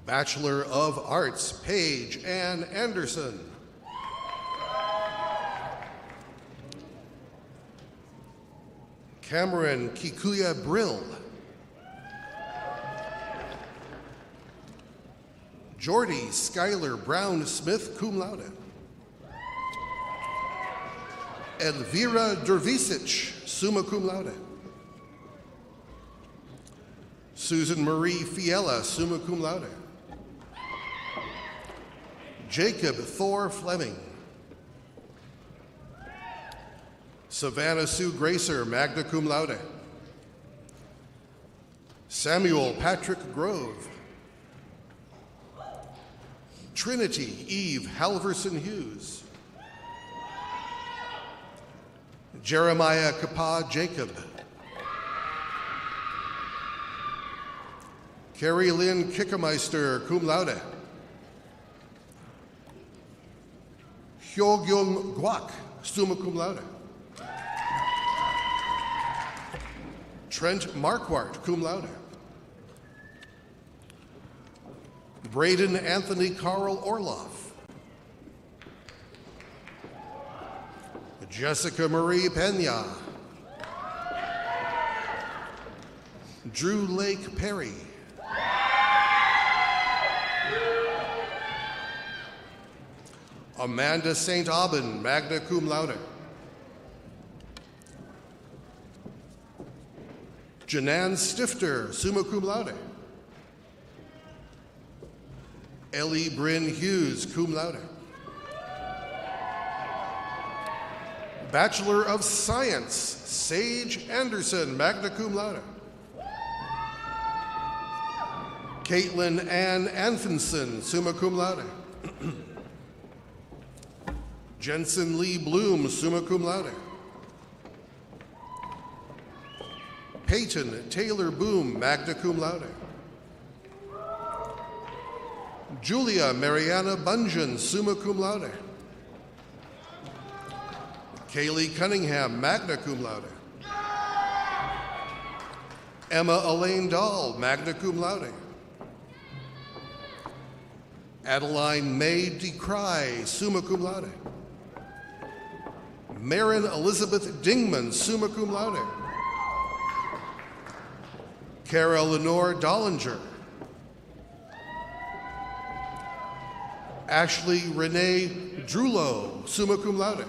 Bachelor of Arts, Paige Ann Anderson. Cameron Kikuya Brill. Jordy Skylar Brown Smith, cum laude. Elvira Dervisic, summa cum laude. Susan Marie Fiella, summa cum laude. Jacob Thor Fleming. Savannah Sue Gracer, magna cum laude. Samuel Patrick Grove. Trinity Eve Halverson Hughes. Jeremiah Kappa Jacob. Carrie Lynn Kickermeister, cum laude. Hyogyung Guak, summa cum laude. Trent Marquardt, cum laude. Braden Anthony Carl Orloff. Jessica Marie Pena. Drew Lake Perry. Amanda St. Aubin, magna cum laude. Janan Stifter, summa cum laude. Ellie Bryn Hughes, cum laude. Bachelor of Science, Sage Anderson, magna cum laude. Caitlin Ann Anfinson, summa cum laude. Jensen Lee Bloom, summa cum laude. Peyton Taylor Boom, magna cum laude. Julia Mariana Bungeon, summa cum laude. Kaylee Cunningham, magna cum laude. Emma Elaine Dahl, magna cum laude. Adeline May DeCry, summa cum laude. Marin Elizabeth Dingman, summa cum laude. Cara Lenore Dollinger. Ashley Renee Drulo, summa cum laude.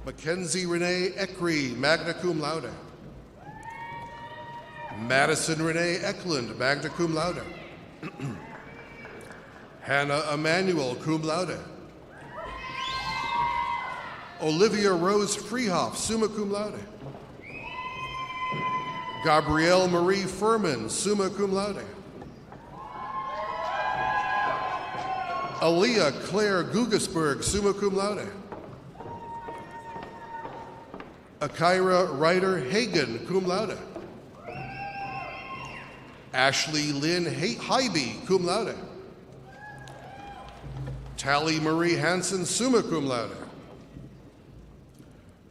Mackenzie Renee Eckery, magna cum laude. Madison Renee Eklund, magna cum laude. Hannah Emanuel, cum laude. Olivia Rose Freehoff, summa cum laude. Gabrielle Marie Furman, summa cum laude. Aaliyah Claire Gugasberg, summa cum laude. Akira Ryder Hagen, cum laude. Ashley Lynn Hybe, cum laude. Tally Marie Hansen, summa cum laude.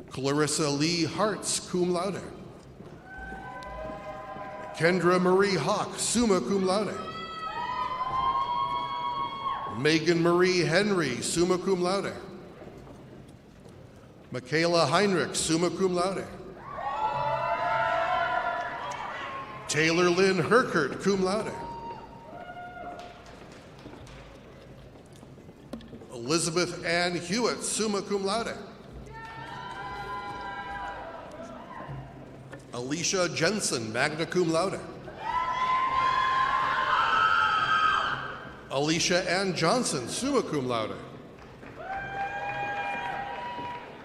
Clarissa Lee Hartz, cum laude. Kendra Marie Hawk, summa cum laude. Megan Marie Henry, summa cum laude. Michaela Heinrich, summa cum laude. Taylor Lynn Herkert, cum laude. Elizabeth Ann Hewitt, summa cum laude. Alicia Jensen, magna cum laude. Alicia Ann Johnson, summa cum laude.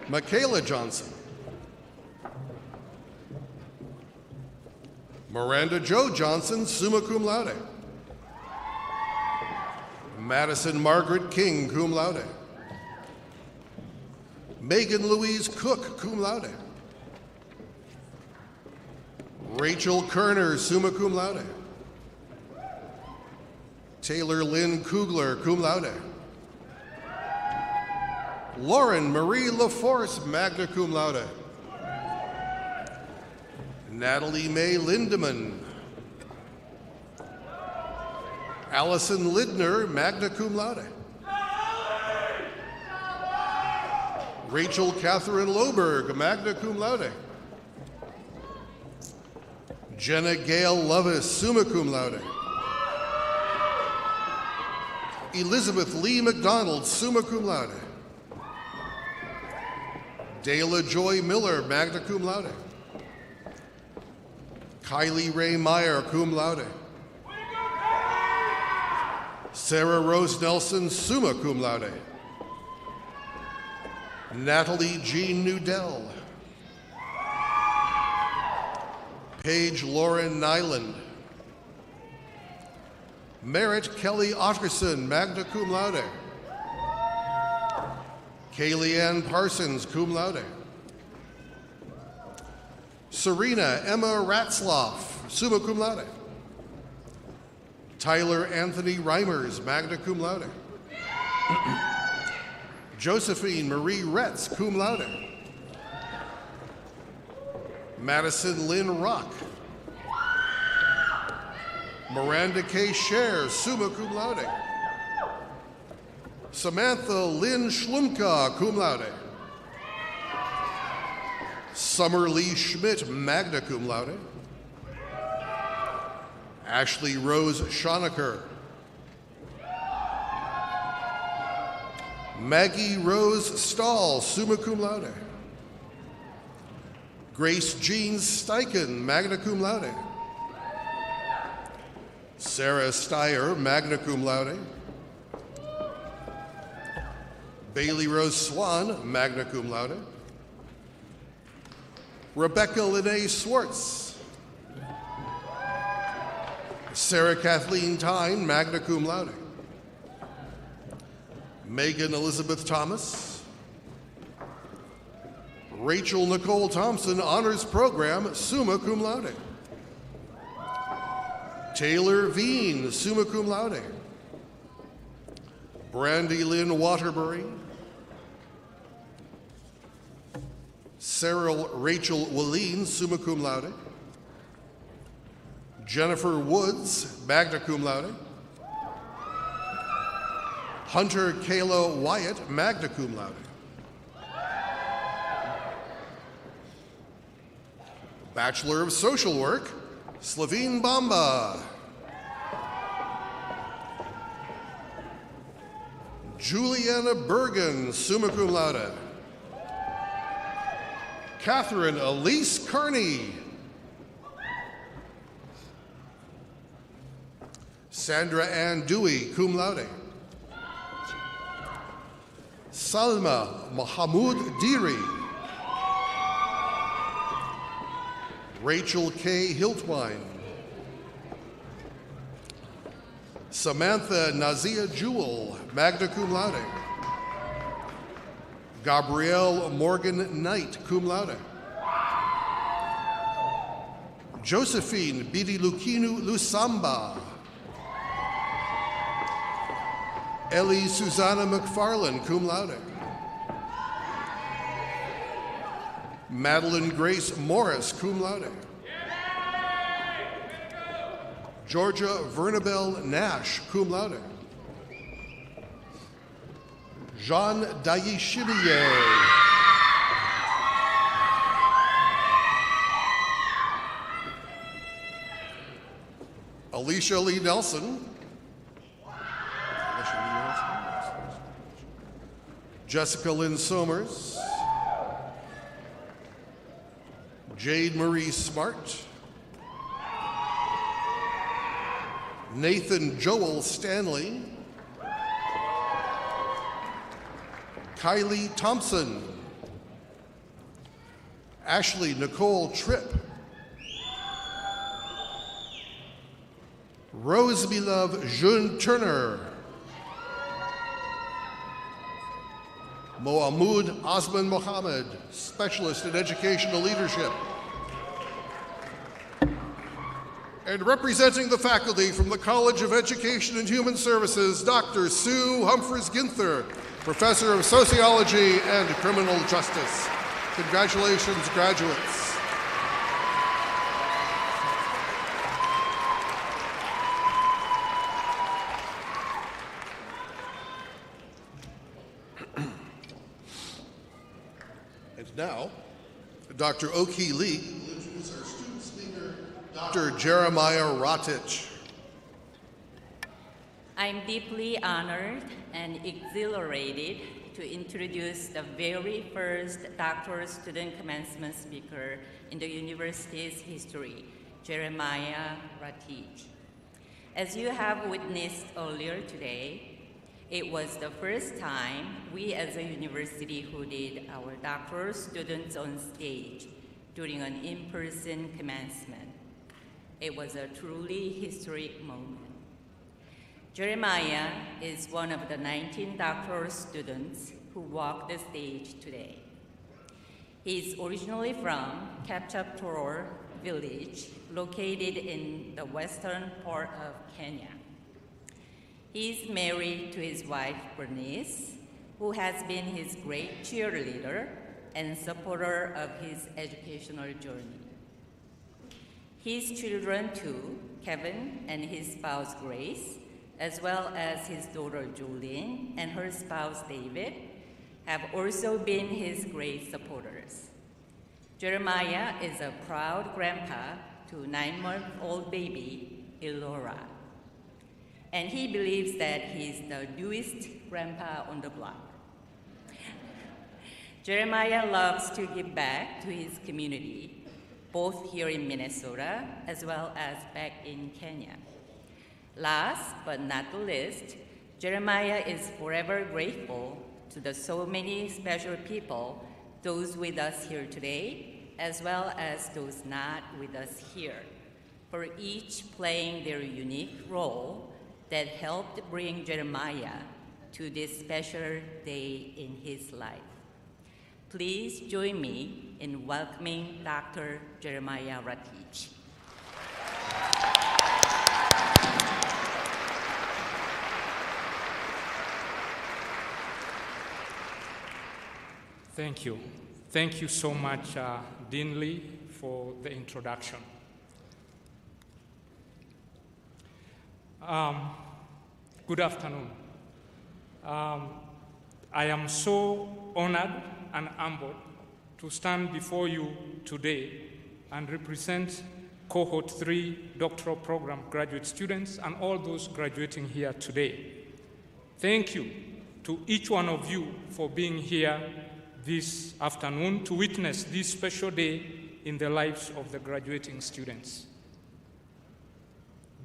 Michaela Johnson. Miranda Jo Johnson, summa cum laude. Madison Margaret King, cum laude. Megan Louise Cook, cum laude. Rachel Kerner, summa cum laude. Taylor Lynn Kugler, cum laude. Lauren Marie LaForce, magna cum laude. Natalie Mae Lindemann. Allison Lidner, magna cum laude. Rachel Catherine Loberg, magna cum laude. Jenna Gail Lovis, summa cum laude. Elizabeth Lee McDonald, summa cum laude. Dayla Joy Miller, magna cum laude. Kylie Ray Meyer, cum laude. Sarah Rose Nelson, summa cum laude. Natalie Jean Nudell. Paige Lauren Nyland. Merritt Kelly Otterson, magna cum laude. Kaylee Ann Parsons, cum laude. Serena Emma Ratzloff, summa cum laude. Tyler Anthony Reimers, magna cum laude. Josephine Marie Retz, cum laude. Madison Lynn Rock. Miranda K. Scher, summa cum laude. Samantha Lynn Schlumka, cum laude. Summer Lee Schmidt, magna cum laude. Ashley Rose Schonecker. Maggie Rose Stahl, summa cum laude. Grace Jean Steichen, magna cum laude. Sarah Steyer, magna cum laude. Bailey Rose Swan, magna cum laude. Rebecca Lene Swartz. Sarah Kathleen Tyne, magna cum laude. Megan Elizabeth Thomas. Rachel Nicole Thompson, Honors Program, summa cum laude. Taylor Veen, summa cum laude. Brandy Lynn Waterbury. Sarah Rachel Willeen, summa cum laude. Jennifer Woods, magna cum laude. Hunter Kayla Wyatt, magna cum laude. Bachelor of Social Work, Slavine Bamba. Juliana Bergen, summa cum laude. Catherine Elise Kearney. Sandra Ann Dewey, cum laude. Salma Mahamoud Diri. Rachel K. Hiltwine. Samantha Nazia Jewell, magna cum laude. Gabrielle Morgan Knight, cum laude. Josephine Bidi Lukinu Lusamba. Ellie Susanna McFarland, cum laude. Madeline Grace Morris, cum laude. Georgia Vernabelle Nash, cum laude. Jean Dayishibiye. Alicia Lee Nelson. Jessica Lynn Somers. Jade Marie Smart. Nathan Joel Stanley. Kylie Thompson. Ashley Nicole Tripp. Rose Beloved June Turner. Mohamud Osman Mohammed, Specialist in Educational Leadership. And representing the faculty from the College of Education and Human Services, Dr. Sue Humphreys Ginther, Professor of Sociology and Criminal Justice. Congratulations, graduates. And now, Dr. Oki Lee will introduce our student speaker, Dr. Jeremiah Rotich. I'm deeply honored and exhilarated to introduce the very first doctoral student commencement speaker in the university's history, Jeremiah Rotich. As you have witnessed earlier today, it was the first time we as a university hosted our doctoral students on stage during an in-person commencement. It was a truly historic moment. Jeremiah is one of the 19 doctoral students who walk the stage today. He is originally from Doctoral village, located in the western part of Kenya. He is married to his wife, Bernice, who has been his great cheerleader and supporter of his educational journey. His children, too, Kevin and his spouse, Grace, as well as his daughter, Jolene, and her spouse, David, have also been his great supporters. Jeremiah is a proud grandpa to 9-month-old baby, Elora. And he believes that he's the newest grandpa on the block. Jeremiah loves to give back to his community, both here in Minnesota as well as back in Kenya. Last but not the least, Jeremiah is forever grateful to the so many special people, those with us here today, as well as those not with us here, for each playing their unique role that helped bring Jeremiah to this special day in his life. Please join me in welcoming Dr. Jeremiah Rotich. Thank you. Thank you so much, Dean Lee, for the introduction. Good afternoon. I am so honored and humbled to stand before you today and represent Cohort 3 Doctoral Program graduate students and all those graduating here today. Thank you to each one of you for being here this afternoon to witness this special day in the lives of the graduating students.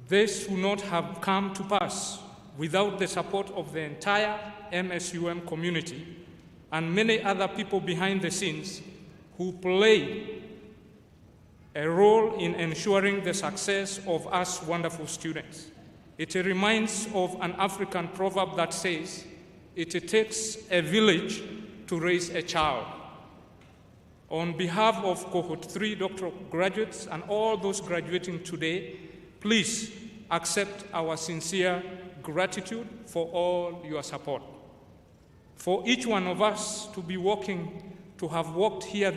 This would not have come to pass without the support of the entire MSUM community and many other people behind the scenes who play a role in ensuring the success of us wonderful students. It reminds of an African proverb that says, "It takes a village to raise a child." On behalf of Cohort 3 doctoral graduates and all those graduating today, please accept our sincere gratitude for all your support. For each one of us to have walked here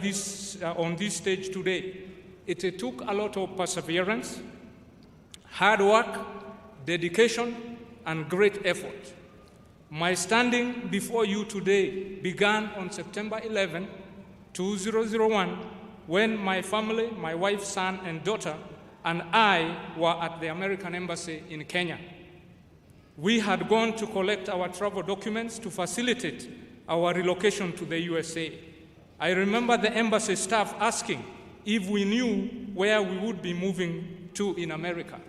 on this stage today, it took a lot of perseverance, hard work, dedication, and great effort. My standing before you today began on September 11, 2001, when my family, my wife, son, and daughter, and I were at the American Embassy in Kenya. We had gone to collect our travel documents to facilitate our relocation to the USA. I remember the embassy staff asking if we knew where we would be moving to in America.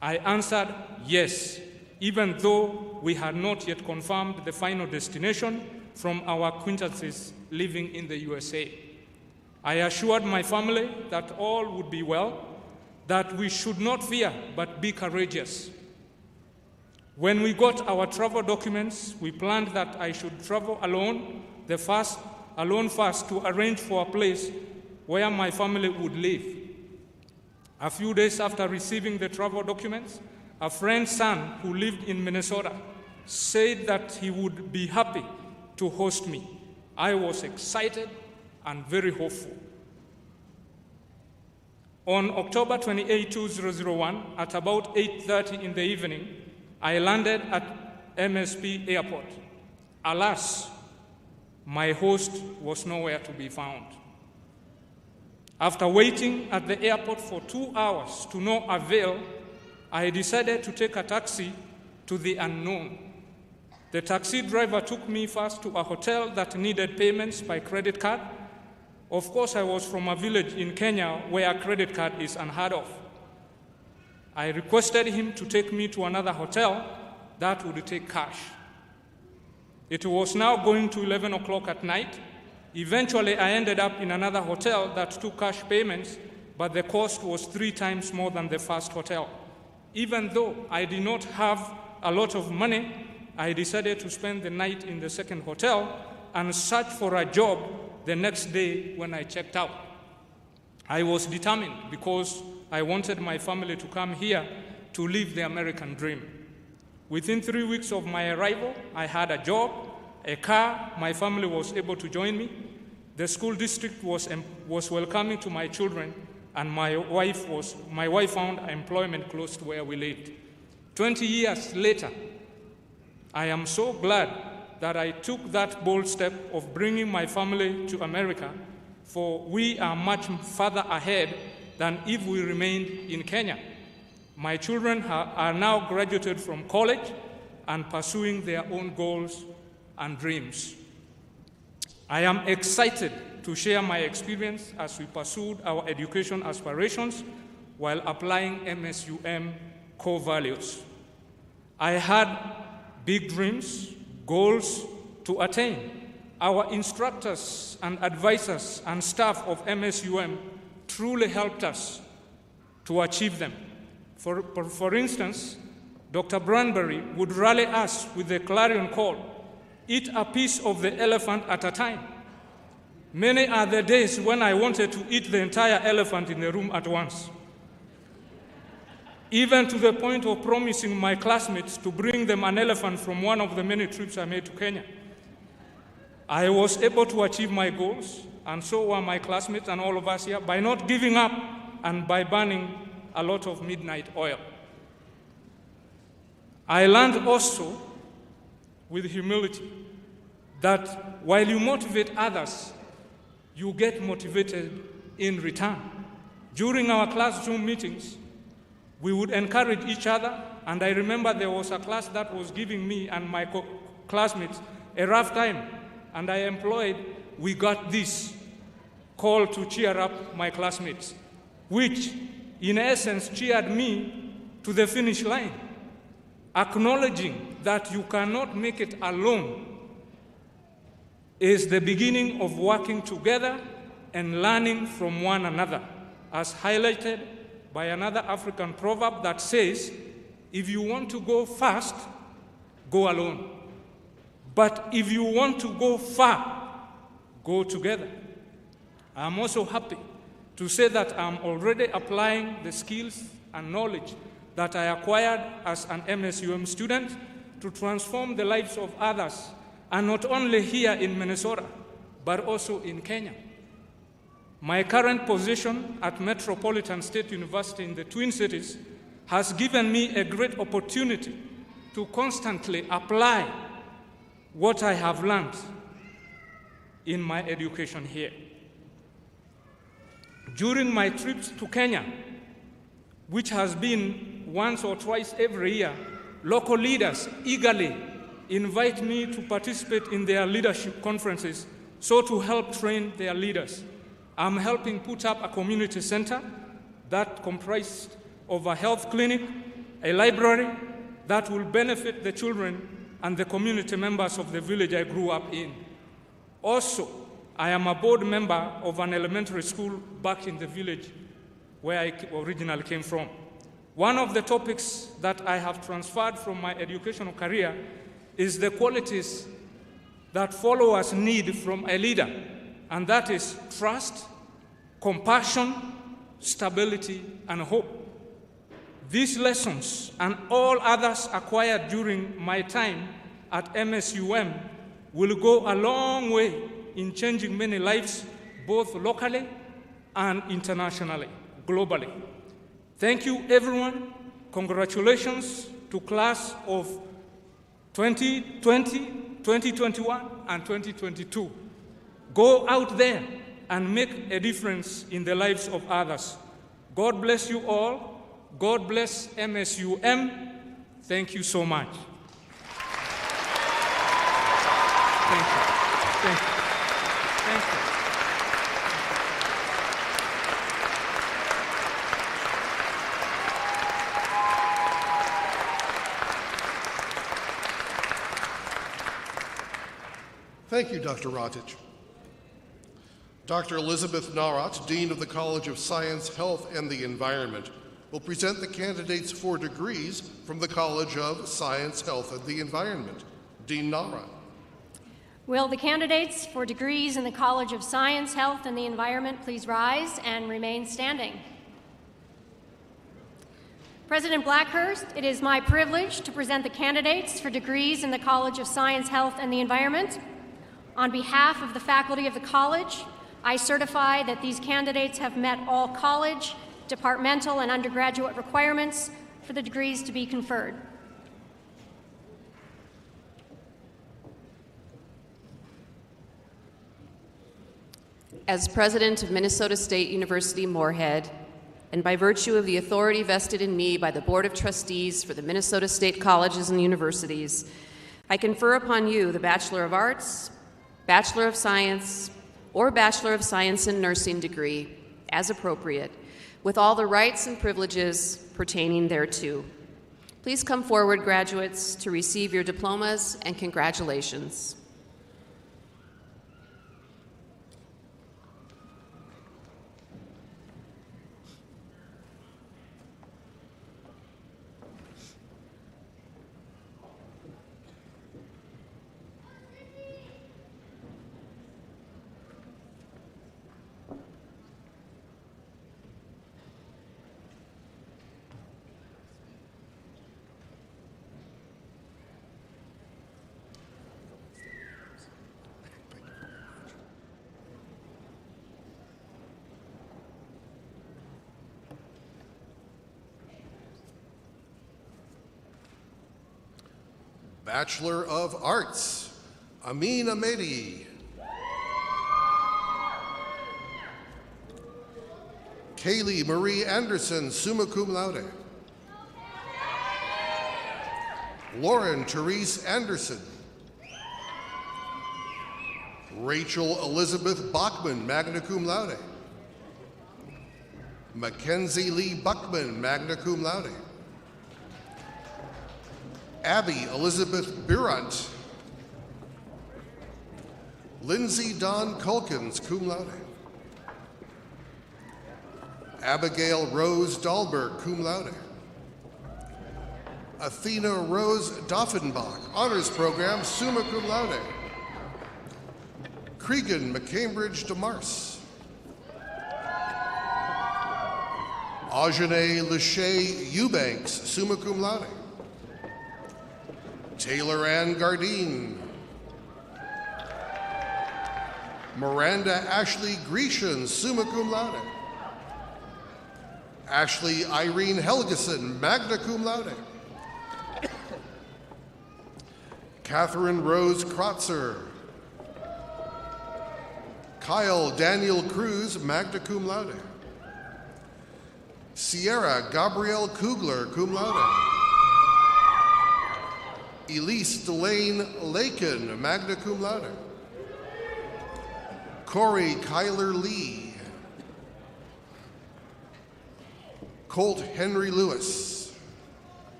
I answered yes, even though we had not yet confirmed the final destination from our acquaintances living in the USA. I assured my family that all would be well, that we should not fear, but be courageous. When we got our travel documents, we planned that I should travel alone first to arrange for a place where my family would live. A few days after receiving the travel documents, a friend's son who lived in Minnesota said that he would be happy to host me. I was excited and very hopeful. On October 28, 2001, at about 8:30 in the evening, I landed at MSP Airport. Alas, My host was nowhere to be found. After waiting at the airport for 2 hours to no avail, I decided to take a taxi to the unknown. The taxi driver took me first to a hotel that needed payments by credit card. Of course, I was from a village in Kenya where a credit card is unheard of. I requested him to take me to another hotel that would take cash. It was now going to 11 o'clock at night. Eventually, I ended up in another hotel that took cash payments, but the cost was 3 times more than the first hotel. Even though I did not have a lot of money, I decided to spend the night in the second hotel and search for a job the next day when I checked out. I was determined because I wanted my family to come here to live the American dream. Within 3 weeks of my arrival, I had a job, a car, my family was able to join me. The school district was welcoming to my children, and my wife found employment close to where we lived. 20 years later, I am so glad that I took that bold step of bringing my family to America, for we are much further ahead than if we remained in Kenya. My children are now graduated from college and pursuing their own goals and dreams. I am excited to share my experience as we pursued our education aspirations while applying MSUM core values. I had big dreams, goals to attain. Our instructors and advisors and staff of MSUM truly helped us to achieve them. For instance, Dr. Branbury would rally us with the clarion call, "Eat a piece of the elephant at a time." Many are the days when I wanted to eat the entire elephant in the room at once, even to the point of promising my classmates to bring them an elephant from one of the many trips I made to Kenya. I was able to achieve my goals, and so were my classmates and all of us here, by not giving up and by burning a lot of midnight oil. I learned also with humility that while you motivate others, you get motivated in return. During our classroom meetings, we would encourage each other, and I remember there was a class that was giving me and my classmates a rough time, and I employed "We got this" call to cheer up my classmates, which in essence cheered me to the finish line, acknowledging that you cannot make it alone is the beginning of working together and learning from one another, as highlighted by another African proverb that says, "If you want to go fast, go alone. But if you want to go far, go together." I'm also happy to say that I'm already applying the skills and knowledge that I acquired as an MSUM student to transform the lives of others, and not only here in Minnesota, but also in Kenya. My current position at Metropolitan State University in the Twin Cities has given me a great opportunity to constantly apply what I have learned in my education here. During my trips to Kenya, which has been once or twice every year, local leaders eagerly invite me to participate in their leadership conferences, so to help train their leaders. I'm helping put up a community center that comprised of a health clinic, a library that will benefit the children and the community members of the village I grew up in. Also, I am a board member of an elementary school back in the village where I originally came from. One of the topics that I have transferred from my educational career is the qualities that followers need from a leader, and that is trust, compassion, stability, and hope. These lessons and all others acquired during my time at MSUM will go a long way in changing many lives, both locally and internationally, globally. Thank you, everyone. Congratulations to class of 2020, 2021, and 2022. Go out there and make a difference in the lives of others. God bless you all. God bless MSUM. Thank you so much. Thank you. Thank you. Thank you. Thank you, Dr. Rotich. Dr. Elizabeth Narat, Dean of the College of Science, Health, and the Environment, will present the candidates for degrees from the College of Science, Health, and the Environment. Dean Narat. Will the candidates for degrees in the College of Science, Health, and the Environment please rise and remain standing? President Blackhurst, it is my privilege to present the candidates for degrees in the College of Science, Health, and the Environment. On behalf of the faculty of the college, I certify that these candidates have met all college, departmental, and undergraduate requirements for the degrees to be conferred. As president of Minnesota State University Moorhead, and by virtue of the authority vested in me by the Board of Trustees for the Minnesota State Colleges and Universities, I confer upon you the Bachelor of Arts, Bachelor of Science, or Bachelor of Science in Nursing degree, as appropriate, with all the rights and privileges pertaining thereto. Please come forward, graduates, to receive your diplomas, and congratulations. Bachelor of Arts, Amin Ahmedi. Kaylee Marie Anderson, summa cum laude. Lauren Therese Anderson. Rachel Elizabeth Bachman, magna cum laude. Mackenzie Lee Buckman, magna cum laude. Abby Elizabeth Birunt. Lindsay Dawn Culkins, cum laude. Abigail Rose Dahlberg, cum laude. Athena Rose Doffenbach, honors program, summa cum laude. Cregan McCambridge DeMars. Aujane Lachey Eubanks, summa cum laude. Taylor Ann Gardine. Miranda Ashley Grecian, summa cum laude. Ashley Irene Helgeson, magna cum laude. Catherine Rose Krotzer. Kyle Daniel Cruz, magna cum laude. Sierra Gabrielle Kugler, cum laude. Elise Delane Lakin, magna cum laude. Corey Kyler Lee. Colt Henry Lewis.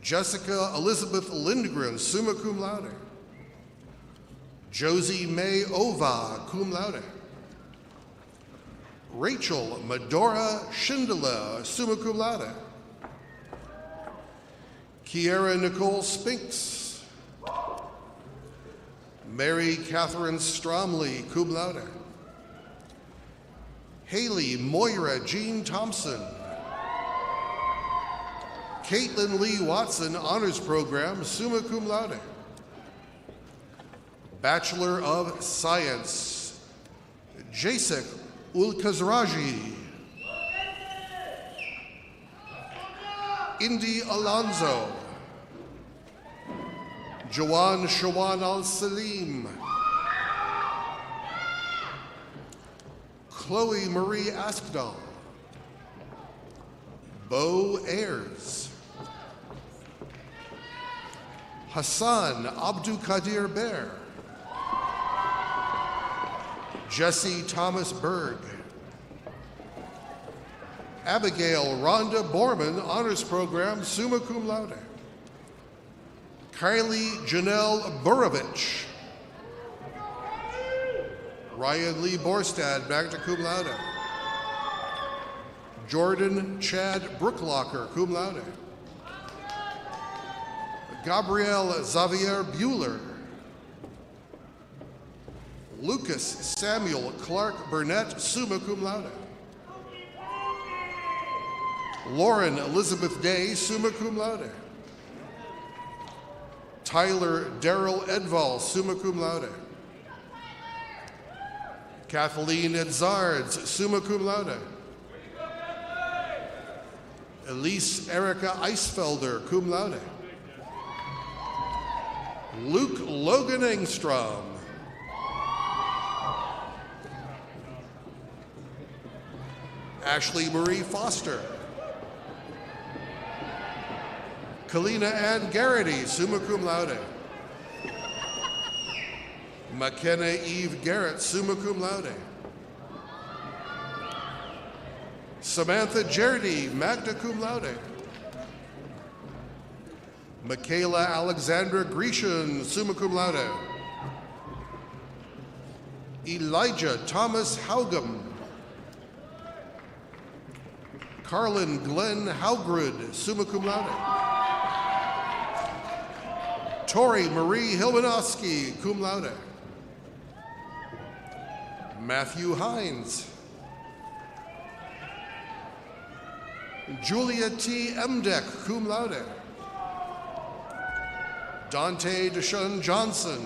Jessica Elizabeth Lindgren, summa cum laude. Josie May Ova, cum laude. Rachel Medora Schindler, summa cum laude. Kiera Nicole Spinks. Mary Catherine Stromley, cum laude. Haley Moira Jean Thompson. Caitlin Lee Watson, honors program, summa cum laude. Bachelor of Science, Jasek Ulkazraji. Indy Alonzo. Jawan Shawan Al-Salim, Chloe Marie Askdal, Bo Ayers, Hassan Abdul Qadir Bear, Jesse Thomas Berg, Abigail Rhonda Borman, Honors Program, summa cum laude. Kylie Janelle Burovich, Ryan Lee Borstad, magna cum laude. Jordan Chad Brooklocker, cum laude. Gabrielle Xavier Bueller, Lucas Samuel Clark Burnett, summa cum laude. Lauren Elizabeth Day, summa cum laude. Tyler Darrell Edval, summa cum laude. Kathleen Edzards, summa cum laude. Elise Erica Eisfelder, cum laude. Luke Logan Engstrom. Ashley Marie Foster. Kalina Ann Garrity, summa cum laude. McKenna Eve Garrett, summa cum laude. Samantha Jerdy, magna cum laude. Michaela Alexandra Grecian, summa cum laude. Elijah Thomas Haugum. Carlin Glenn Haugrud, summa cum laude. Tori Marie Hilmanowski, cum laude. Matthew Hines. Julia T. Emdeck, cum laude. Dante Deshaun Johnson.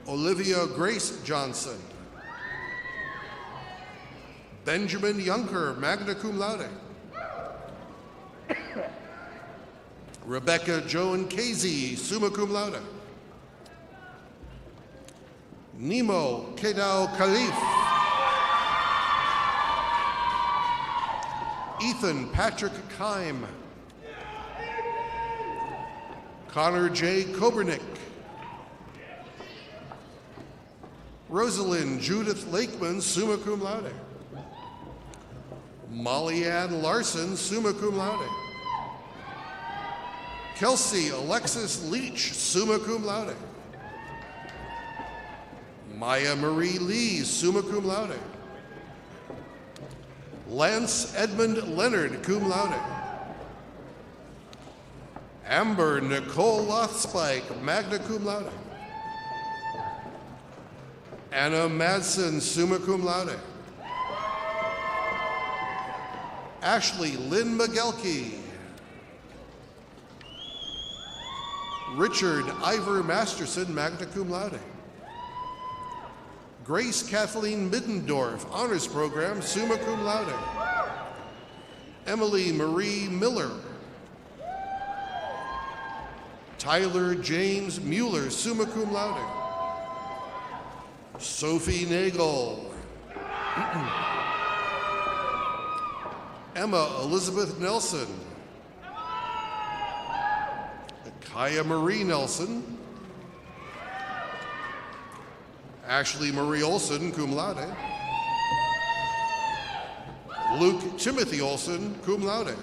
Olivia Grace Johnson. Benjamin Yunker, magna cum laude. Rebecca Joan Casey, summa cum laude. Nemo Kedao Khalif. Ethan Patrick Kime. Connor J. Kobernick. Rosalind Judith Lakeman, summa cum laude. Molly Ann Larson, summa cum laude. Kelsey Alexis Leach, summa cum laude. Maya Marie Lee, summa cum laude. Lance Edmund Leonard, cum laude. Amber Nicole Lothspike, magna cum laude. Anna Madsen, summa cum laude. Ashley Lynn McGelkey. Richard Ivor Masterson, magna cum laude. Grace Kathleen Middendorf, Honors Program, summa cum laude. Emily Marie Miller. Tyler James Mueller, summa cum laude. Sophie Nagel. Emma Elizabeth Nelson. Kaya Marie Nelson. Ashley Marie Olson, cum laude. Luke Timothy Olson, cum laude.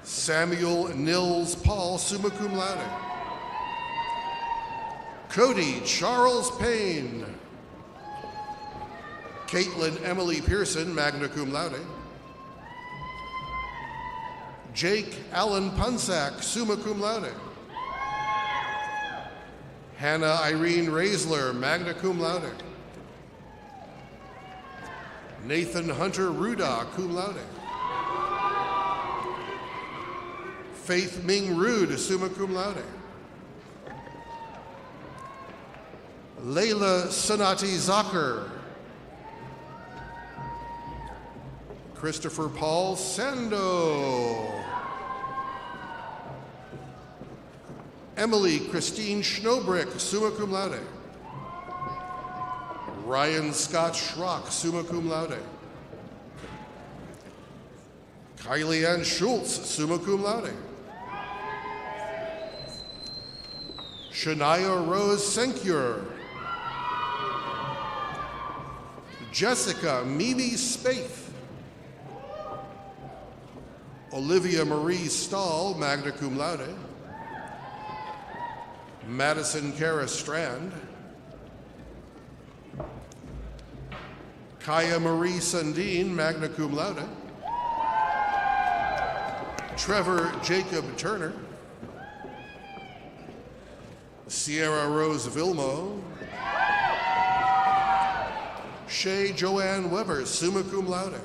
Samuel Nils Paul, summa cum laude. Cody Charles Payne. Caitlin Emily Pearson, magna cum laude. Jake Allen Punsack, summa cum laude. Hannah Irene Raisler, magna cum laude. Nathan Hunter Ruda, cum laude. Faith Ming Rude, summa cum laude. Layla Sanati Zucker. Christopher Paul Sando. Emily Christine Schnowbrick, summa cum laude. Ryan Scott Schrock, summa cum laude. Kylie Ann Schultz, summa cum laude. Shania Rose Sencure. Jessica Mimi Spaeth. Olivia Marie Stahl, magna cum laude. Madison Kara Strand. Kaya Marie Sundin, magna cum laude. Trevor Jacob Turner. Sierra Rose Vilmo. Shay Joanne Weber, summa cum laude.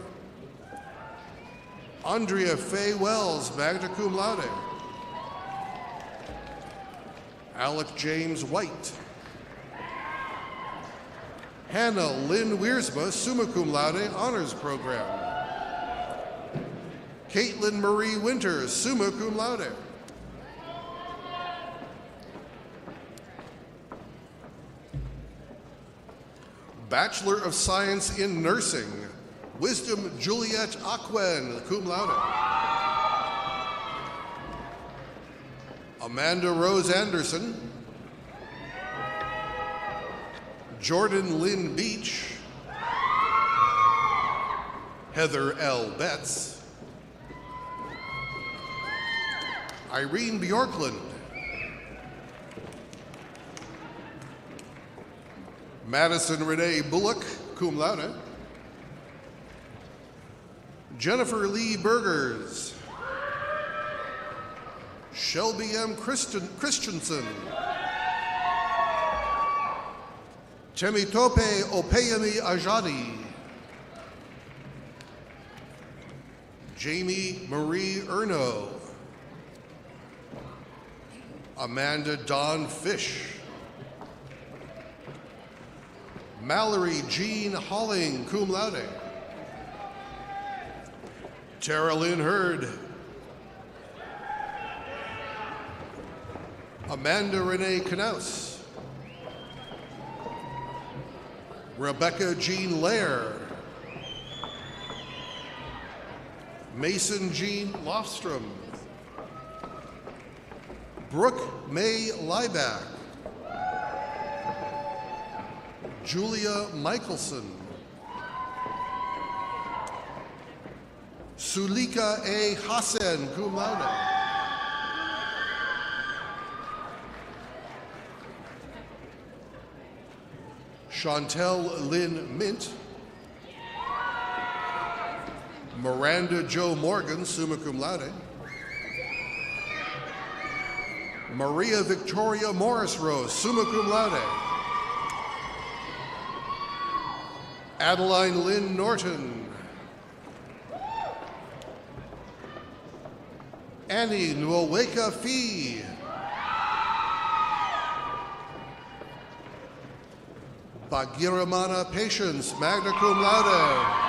Andrea Faye Wells, magna cum laude. Alec James White. Hannah Lynn Wiersma, summa cum laude, honors program. Caitlin Marie Winters, summa cum laude. Bachelor of Science in Nursing, Wisdom Juliet Aquin, cum laude. Amanda Rose Anderson. Jordan Lynn Beach. Heather L. Betts. Irene Bjorklund. Madison Renee Bullock, cum laude. Jennifer Lee Burgers. Shelby M. Christensen. Temitope Opeyemi Ajadi. Jamie Marie Erno. Amanda Dawn Fish. Mallory Jean Holling, cum laude. Tara Lynn Hurd. Amanda Renee Knaus. Rebecca Jean Lair. Mason Jean Lofstrom. Brooke May Lieback. Julia Michelson. Sulika A. Hassan, cum laude. Chantel Lynn Mint. Miranda Jo Morgan, summa cum laude. Maria Victoria Morris Rose, summa cum laude. Adeline Lynn Norton. Annie Nwaweka Fee. Bagiramana Patience, magna cum laude.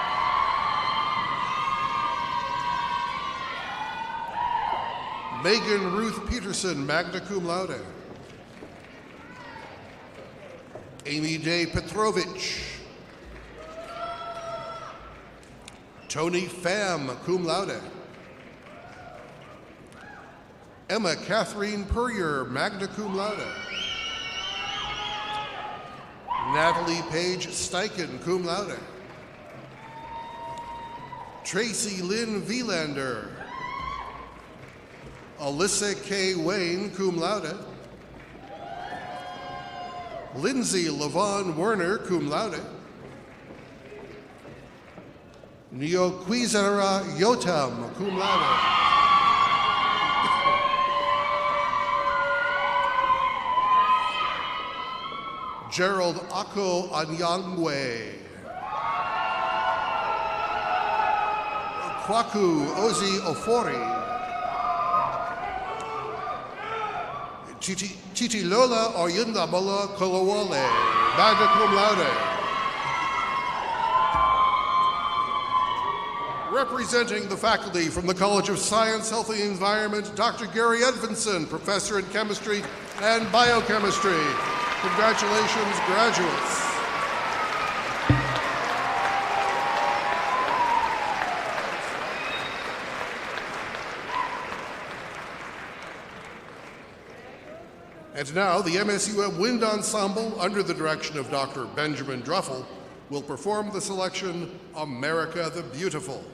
Megan Ruth Peterson, magna cum laude. Amy Day Petrovich. Tony Pham, cum laude. Emma Catherine Purrier, magna cum laude. Natalie Page Steichen, cum laude. Tracy Lynn Vielander. Alyssa K. Wayne, cum laude. Lindsay Lavon Werner, cum laude. Neoquizara Yotam, cum laude. Gerald Ako Anyangwe. Kwaku Ozi Ofori. Titilola Oyundamola Kolowole, magna cum laude. representing the faculty from the College of Science, Health, and the Environment, Dr. Gary Edvinson, professor in chemistry and biochemistry. Congratulations, graduates. And now, the MSUM Wind Ensemble, under the direction of Dr. Benjamin Druffel, will perform the selection, America the Beautiful.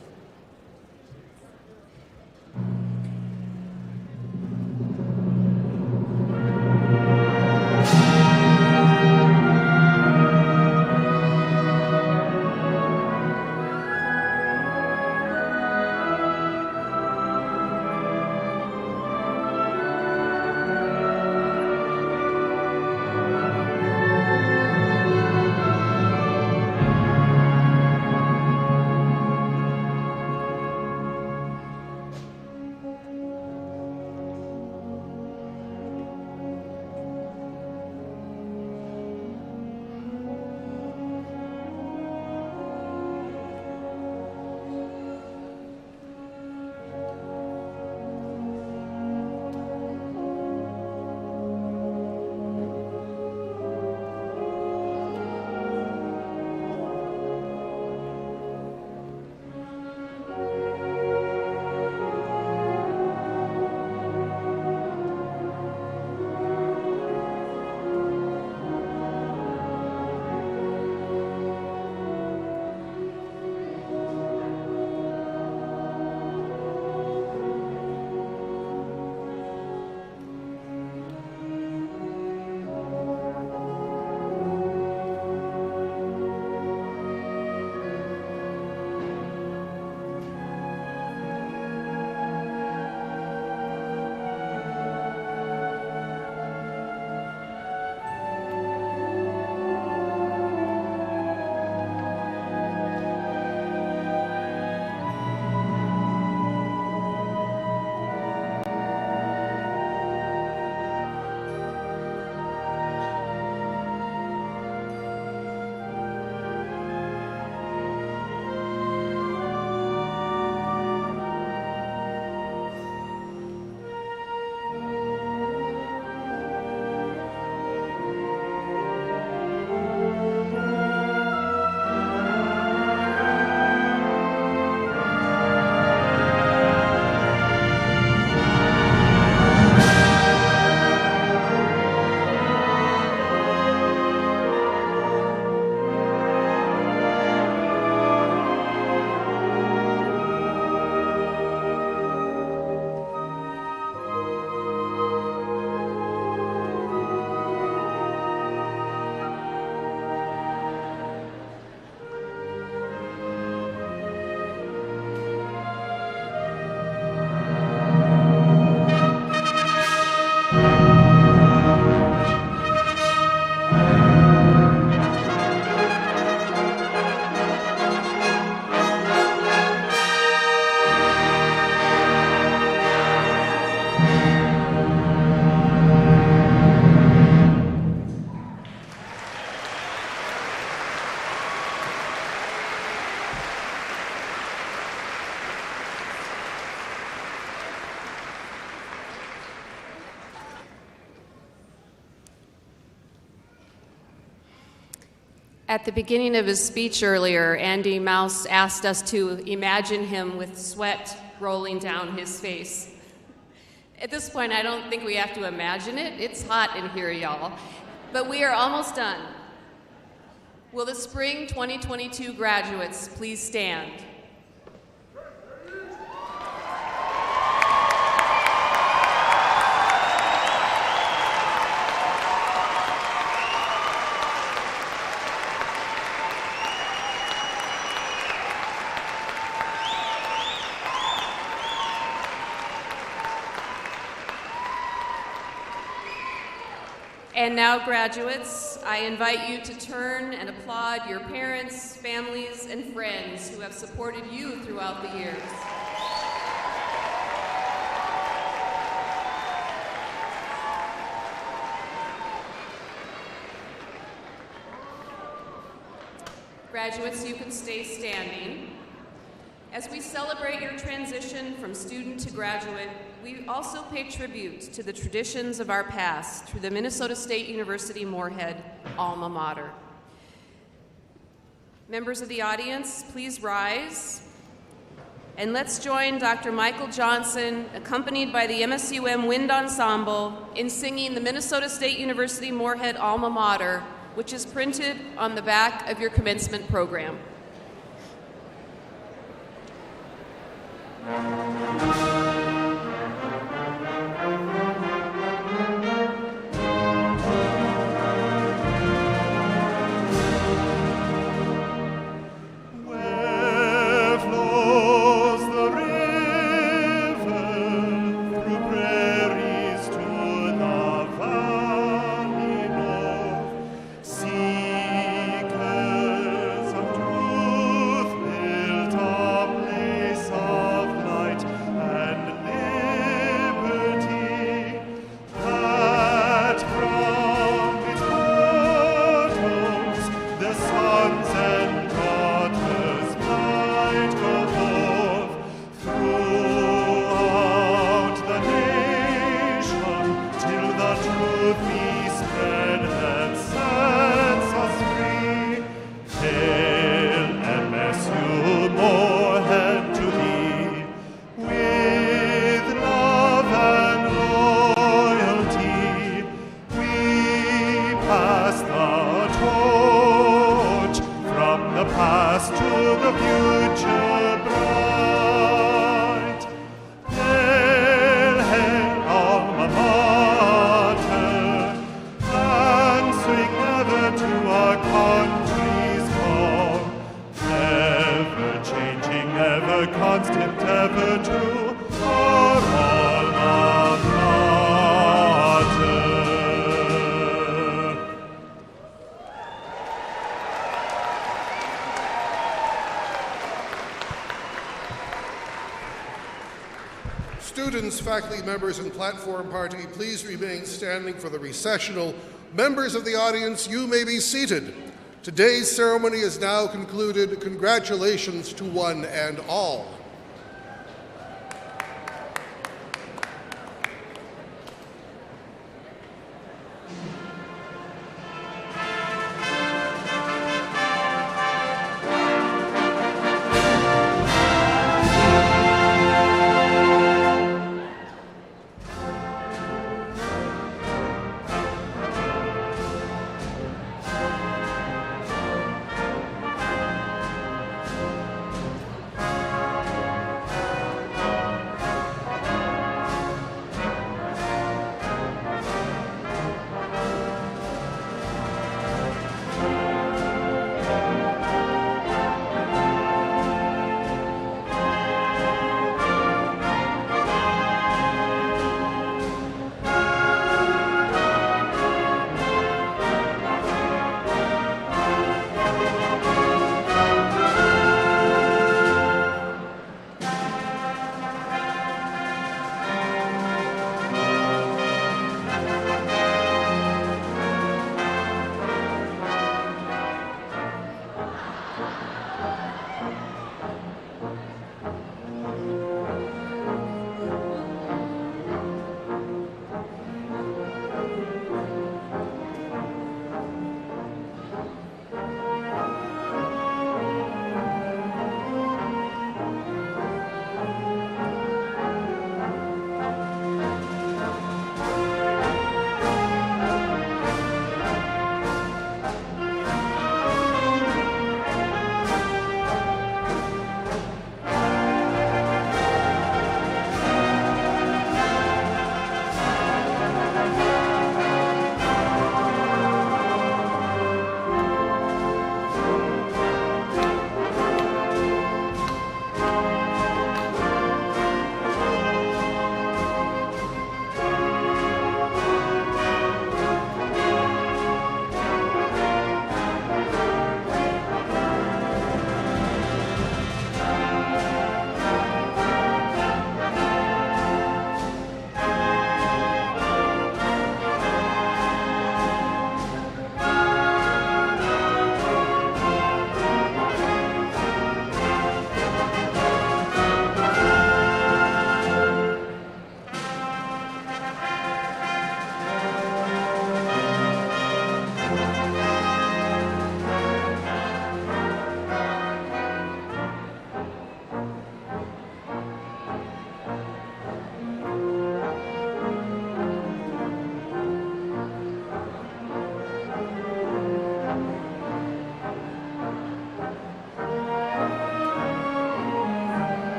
At the beginning of his speech earlier, Andy Mouse asked us to imagine him with sweat rolling down his face. At this point, I don't think we have to imagine it. It's hot in here, y'all. But we are almost done. Will the spring 2022 graduates please stand? And now, graduates, I invite you to turn and applaud your parents, families, and friends who have supported you throughout the years. Graduates, you can stay standing. As we celebrate your transition from student to graduate, we also pay tribute to the traditions of our past through the Minnesota State University Moorhead alma mater. Members of the audience, please rise. And let's join Dr. Michael Johnson, accompanied by the MSUM Wind Ensemble, in singing the Minnesota State University Moorhead alma mater, which is printed on the back of your commencement program. Where flows the river through prairies to the valley north? Seekers of truth built a place of light and liberty, that from its portals the sons and daughters might go forth throughout the nation till the truth be spread that sets us free. Hail MSU Moorhead to thee, with love and loyalty, we pass the torch from the past to the future bright. Hail, hail, alma mater, answering ever to our country's call, ever changing, ever constant, ever true, our alma mater. Students, faculty members, and platform party, please remain standing for the recessional. Members of the audience, you may be seated. Today's ceremony is now concluded. Congratulations to one and all.